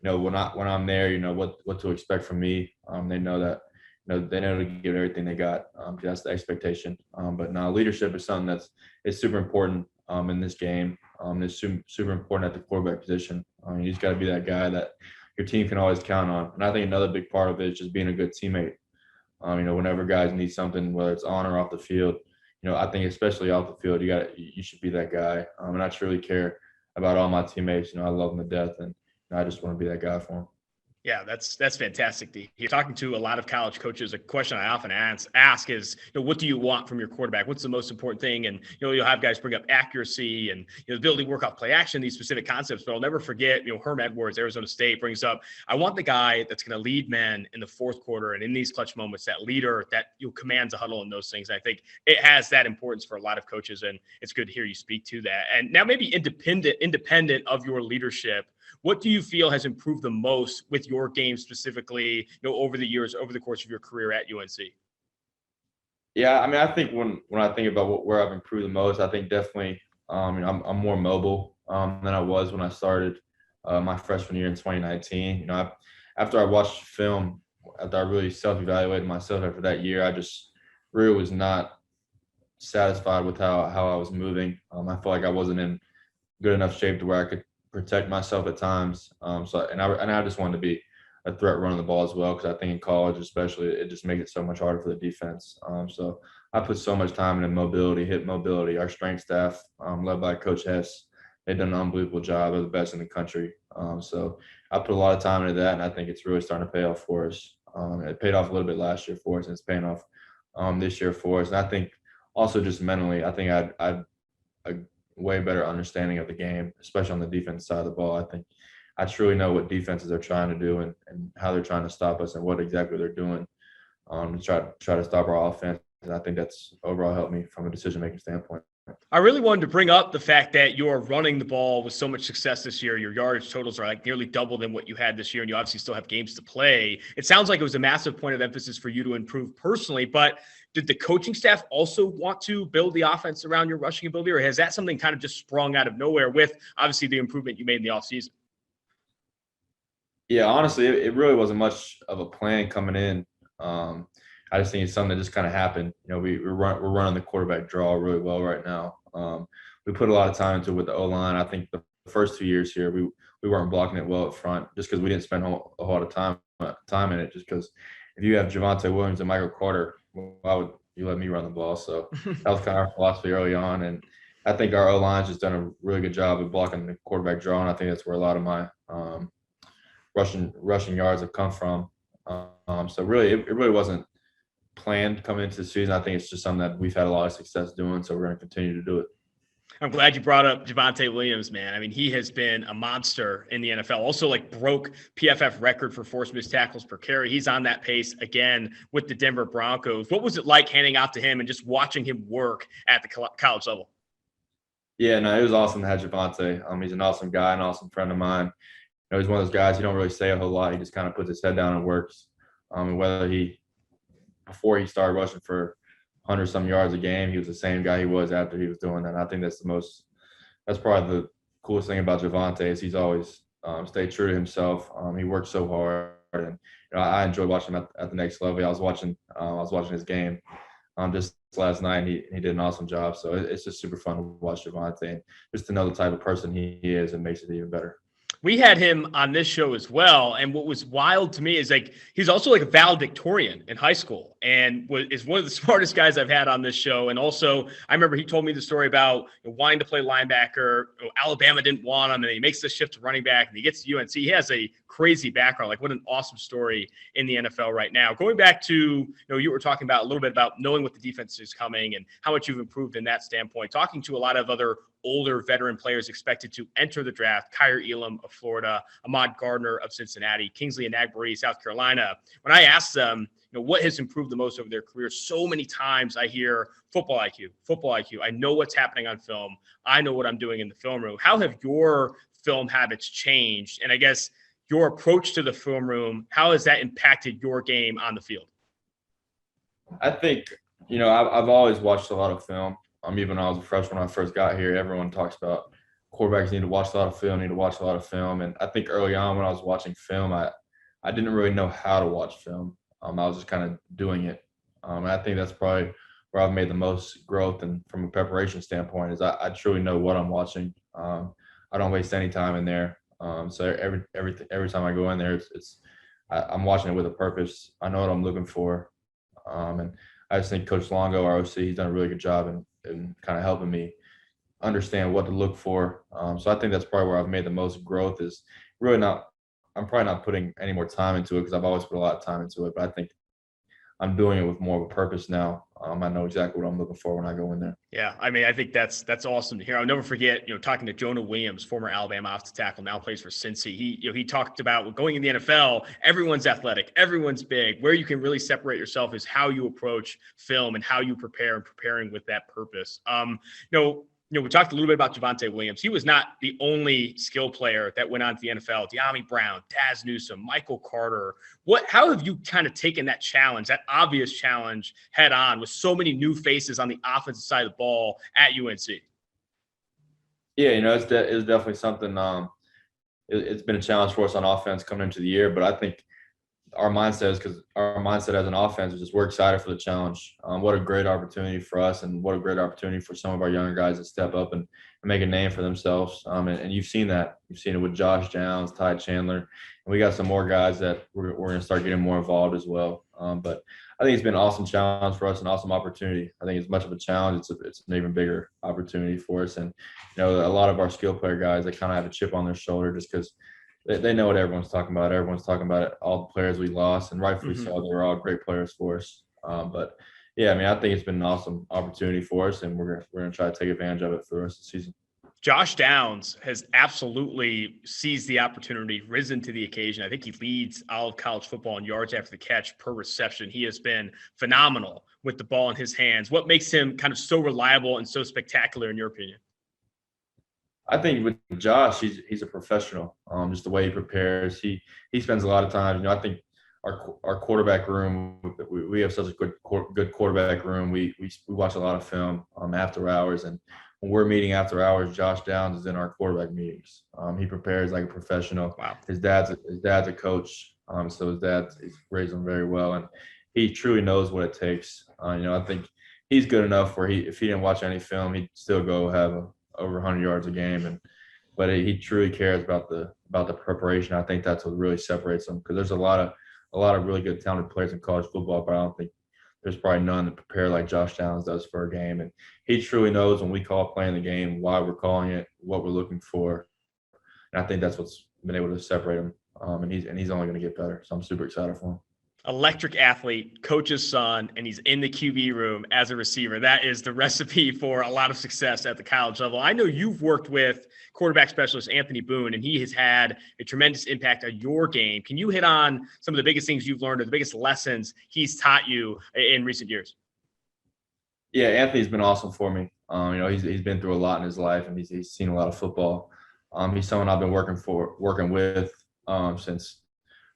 Speaker 4: when I'm there, what to expect from me. They know that, they know to give everything they got. That's the expectation. But now leadership is something it's super important in this game. It's super important at the quarterback position. You just got to be that guy that your team can always count on. And I think another big part of it is just being a good teammate. Whenever guys need something, whether it's on or off the field, I think especially off the field, you should be that guy. And I truly care about all my teammates. I love them to death, and I just want to be that guy for them.
Speaker 2: Yeah, that's fantastic to hear. Talking to a lot of college coaches, a question I often ask is, what do you want from your quarterback? What's the most important thing? And, you'll have guys bring up accuracy and, the ability to work off play action, these specific concepts. But I'll never forget, Herm Edwards, Arizona State, brings up, I want the guy that's going to lead men in the fourth quarter and in these clutch moments, that leader that commands a huddle and those things. I think it has that importance for a lot of coaches, and it's good to hear you speak to that. And now maybe independent of your leadership, what do you feel has improved the most with your game specifically, over the years, over the course of your career at UNC?
Speaker 4: Yeah, I mean, I think when I think about where I've improved the most, I think definitely I'm more mobile than I was when I started my freshman year in 2019. After I watched film, after I really self-evaluated myself after that year, I just really was not satisfied with how I was moving. I felt like I wasn't in good enough shape to where I could protect myself at times. I just wanted to be a threat running the ball as well, because I think in college especially, it just makes it so much harder for the defense. So I put so much time into mobility, hip mobility. Our strength staff, led by Coach Hess, they've done an unbelievable job. They're the best in the country. So I put a lot of time into that, and I think it's really starting to pay off for us. It paid off a little bit last year for us, and it's paying off this year for us. And I think also just mentally, I think I'd a way better understanding of the game, especially on the defense side of the ball. I think I truly know what defenses are trying to do and how they're trying to stop us and what exactly they're doing to try to stop our offense. And I think that's overall helped me from a decision-making standpoint.
Speaker 2: I really wanted to bring up the fact that you're running the ball with so much success this year. Your yardage totals are like nearly double than what you had this year, and you obviously still have games to play. It sounds like it was a massive point of emphasis for you to improve personally, but did the coaching staff also want to build the offense around your rushing ability, or has that something kind of just sprung out of nowhere with obviously the improvement you made in the offseason?
Speaker 4: Yeah, honestly, it really wasn't much of a plan coming in. I just think it's something that just kind of happened. We're running the quarterback draw really well right now. We put a lot of time into it with the O-line. I think the first 2 years here, we weren't blocking it well up front just because we didn't spend a whole lot of time in it. Just because if you have Javonte Williams and Michael Carter, why would you let me run the ball? So that was kind of our philosophy early on. And I think our O-line's just done a really good job of blocking the quarterback draw, and I think that's where a lot of my rushing yards have come from. So really, it really wasn't planned coming into the season. I think it's just something that we've had a lot of success doing, so we're going to continue to do it.
Speaker 2: I'm glad you brought up Javonte Williams, man. I mean, he has been a monster in the NFL. Also, broke PFF record for forced missed tackles per carry. He's on that pace again with the Denver Broncos. What was it like handing out to him and just watching him work at the college level?
Speaker 4: Yeah, no, it was awesome to have Javonte. He's an awesome guy, an awesome friend of mine. He's one of those guys, he don't really say a whole lot. He just kind of puts his head down and works. And whether before he started rushing for 100-some yards a game, he was the same guy he was after he was doing that. And I think that's probably the coolest thing about Javonte is he's always stayed true to himself. He works so hard, and I enjoy watching him at the next level. I was watching his game just last night, and he did an awesome job. So it's just super fun to watch Javonte, and just to know the type of person he is, and makes it even better.
Speaker 2: We had him on this show as well. And what was wild to me is he's also a valedictorian in high school and is one of the smartest guys I've had on this show. And also, I remember he told me the story about wanting to play linebacker. Alabama didn't want him, and he makes the shift to running back, and he gets to UNC. He has a crazy background. What an awesome story in the NFL right now. Going back to, you were talking about a little bit about knowing what the defense is coming and how much you've improved in that standpoint, talking to a lot of other older veteran players expected to enter the draft, Kyer Elam of Florida, Ahmad Gardner of Cincinnati, Kingsley Enagbare, South Carolina. When I asked them, what has improved the most over their career, so many times I hear football IQ, football IQ. I know what's happening on film. I know what I'm doing in the film room. How have your film habits changed? And I guess your approach to the film room, how has that impacted your game on the field?
Speaker 4: I think, I've always watched a lot of film. Even when I was a freshman, when I first got here, everyone talks about quarterbacks need to watch a lot of film, And I think early on when I was watching film, I didn't really know how to watch film. I was just kind of doing it. And I think that's probably where I've made the most growth. And from a preparation standpoint is I truly know what I'm watching. I don't waste any time in there. So every time I go in there, I'm watching it with a purpose. I know what I'm looking for. And I just think Coach Longo, our OC, he's done a really good job in kind of helping me understand what to look for. So I think that's probably where I've made the most growth is really I'm probably not putting any more time into it because I've always put a lot of time into it, but I think I'm doing it with more of a purpose now. I know exactly what I'm looking for when I go in there.
Speaker 2: Yeah, I mean, I think that's awesome to hear. I'll never forget, talking to Jonah Williams, former Alabama offensive tackle, now plays for Cincy. He talked about going in the NFL, everyone's athletic, everyone's big. Where you can really separate yourself is how you approach film and how you prepare and preparing with that purpose. We talked a little bit about Javonte Williams. He was not the only skill player that went on to the NFL. De'Ami Brown, Daz Newsome, Michael Carter. How have you kind of taken that challenge, that obvious challenge, head on with so many new faces on the offensive side of the ball at UNC?
Speaker 4: Yeah, it's definitely something. It's been a challenge for us on offense coming into the year, but I think our mindset as an offense is just we're excited for the challenge. What a great opportunity for us, and what a great opportunity for some of our younger guys to step up and make a name for themselves. And you've seen that. You've seen it with Josh Downs, Ty Chandler, and we got some more guys that we're going to start getting more involved as well. But I think it's been an awesome challenge for us, an awesome opportunity. I think it's much of a challenge. It's an even bigger opportunity for us. And a lot of our skill player guys, they kind of have a chip on their shoulder just because they know what everyone's talking about. Everyone's talking about it, all the players we lost, and rightfully so. They were all great players for us. But yeah, I think it's been an awesome opportunity for us, and we're going to try to take advantage of it for the rest of the season.
Speaker 2: Josh Downs has absolutely seized the opportunity, risen to the occasion. I think he leads all of college football in yards after the catch per reception. He has been phenomenal with the ball in his hands. What makes him kind of so reliable and so spectacular in your opinion?
Speaker 4: I think with Josh, he's a professional. Just the way he prepares, he spends a lot of time. I think our quarterback room, we have such a good quarterback room. We watch a lot of film after hours, and when we're meeting after hours, Josh Downs is in our quarterback meetings. He prepares like a professional.
Speaker 2: Wow.
Speaker 4: His dad's a coach, so his dad raised him very well, and he truly knows what it takes. I think he's good enough where if he didn't watch any film, he'd still go have over 100 yards a game, but he truly cares about the preparation. I think that's what really separates him, because there's a lot of really good talented players in college football, but I don't think there's probably none that prepare like Josh Downs does for a game. And he truly knows when we call playing the game, why we're calling it, what we're looking for. And I think that's what's been able to separate him. And he's only going to get better. So I'm super excited for him.
Speaker 2: Electric athlete, coach's son, and he's in the QB room as a receiver. That is the recipe for a lot of success at the college level. I know you've worked with quarterback specialist Anthony Boone, and he has had a tremendous impact on your game. Can you hit on some of the biggest things you've learned or the biggest lessons he's taught you in recent years?
Speaker 4: Yeah, Anthony's been awesome for me. He's been through a lot in his life, and he's seen a lot of football. He's someone I've been working with since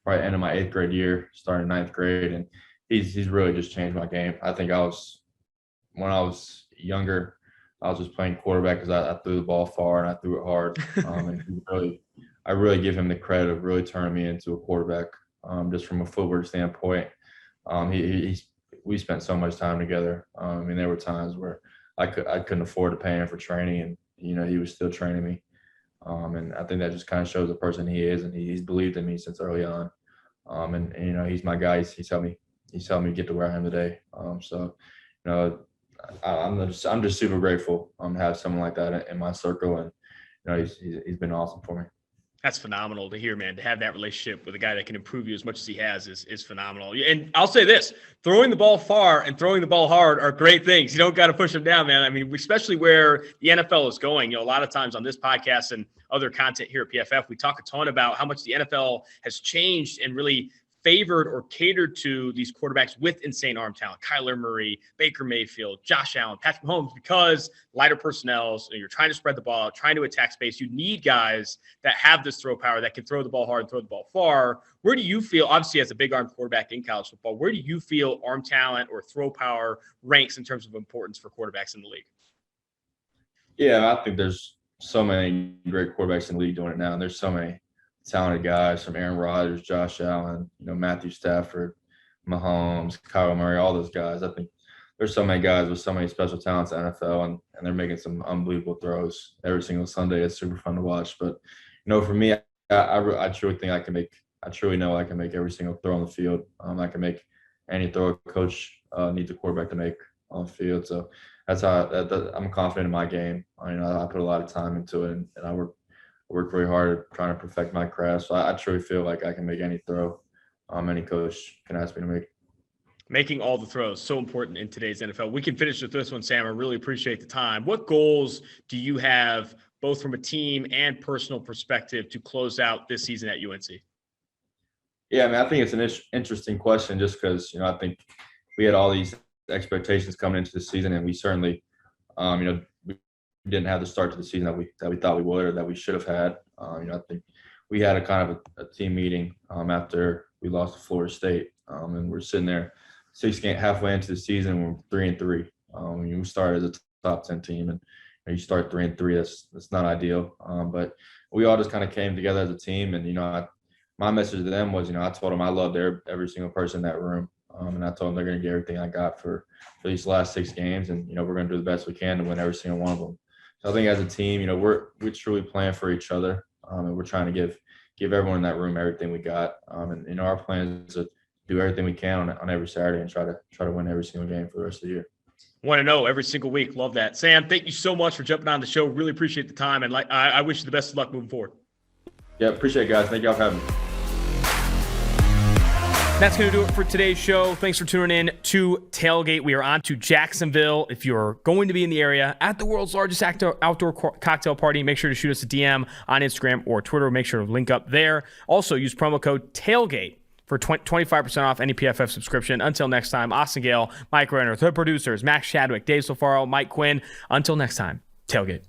Speaker 4: right end of my 8th grade year, starting 9th grade, and he's really just changed my game. I think when I was younger, I was just playing quarterback because I threw the ball far and I threw it hard. And I really give him the credit of really turning me into a quarterback, just from a footwork standpoint. We spent so much time together. There were times where I couldn't afford to pay him for training, and he was still training me. And I think that just kind of shows the person he is, and he's believed in me since early on. He's my guy. He's helped me get to where I am today. I'm just super grateful to have someone like that in my circle, and he's been awesome for me.
Speaker 2: That's phenomenal to hear, man. To have that relationship with a guy that can improve you as much as he has is phenomenal. And I'll say this, throwing the ball far and throwing the ball hard are great things. You don't got to push them down, man. Especially where the NFL is going. A lot of times on this podcast and other content here at PFF, we talk a ton about how much the NFL has changed and really favored or catered to these quarterbacks with insane arm talent. Kyler Murray, Baker Mayfield, Josh Allen, Patrick Mahomes, because lighter personnel, you're trying to spread the ball out, trying to attack space. You need guys that have this throw power, that can throw the ball hard and throw the ball far. Where do you feel, obviously as a big arm quarterback in college football, where do you feel arm talent or throw power ranks in terms of importance for quarterbacks in the league?
Speaker 4: Yeah, I think there's so many great quarterbacks in the league doing it now. And there's so many talented guys from Aaron Rodgers, Josh Allen, Matthew Stafford, Mahomes, Kyler Murray, all those guys. I think there's so many guys with so many special talents in the NFL, and they're making some unbelievable throws every single Sunday. It's super fun to watch. But, for me, I truly think I truly know I can make every single throw on the field. I can make any throw a coach needs a quarterback to make on the field. So that's how I'm confident in my game. I put a lot of time into it, and I work very hard at trying to perfect my craft. So I truly feel like I can make any throw any coach can ask me to make.
Speaker 2: Making all the throws, so important in today's NFL. We can finish with this one, Sam. I really appreciate the time. What goals do you have, both from a team and personal perspective, to close out this season at UNC?
Speaker 4: Yeah, I think it's an interesting question just because, I think we had all these expectations coming into the season, and we certainly, we didn't have the start to the season that we thought we would or that we should have had. I think we had a kind of a team meeting after we lost to Florida State, and we're sitting there halfway into the season. We're 3-3. We started as a top 10 team, and you start 3-3. That's not ideal. But we all just kind of came together as a team, and my message to them was, I told them I loved every single person in that room. And I told them they're going to get everything I got for these last 6 games, and we're going to do the best we can to win every single one of them. So I think as a team, we're truly playing for each other, and we're trying to give everyone in that room everything we got. And our plan is to do everything we can on every Saturday and try to win every single game for the rest of the year.
Speaker 2: Want to know every single week. Love that, Sam. Thank you so much for jumping on the show. Really appreciate the time, and I wish you the best of luck moving forward.
Speaker 4: Yeah, appreciate it, guys. Thank y'all for having me.
Speaker 2: That's going to do it for today's show. Thanks for tuning in to Tailgate. We are on to Jacksonville. If you're going to be in the area at the world's largest outdoor cocktail party, make sure to shoot us a DM on Instagram or Twitter. Make sure to link up there. Also, use promo code TAILGATE for 25% off any PFF subscription. Until next time, Austin Gayle, Mike Renner, the producers, Max Shadwick, Dave Sofaro, Mike Quinn. Until next time, Tailgate.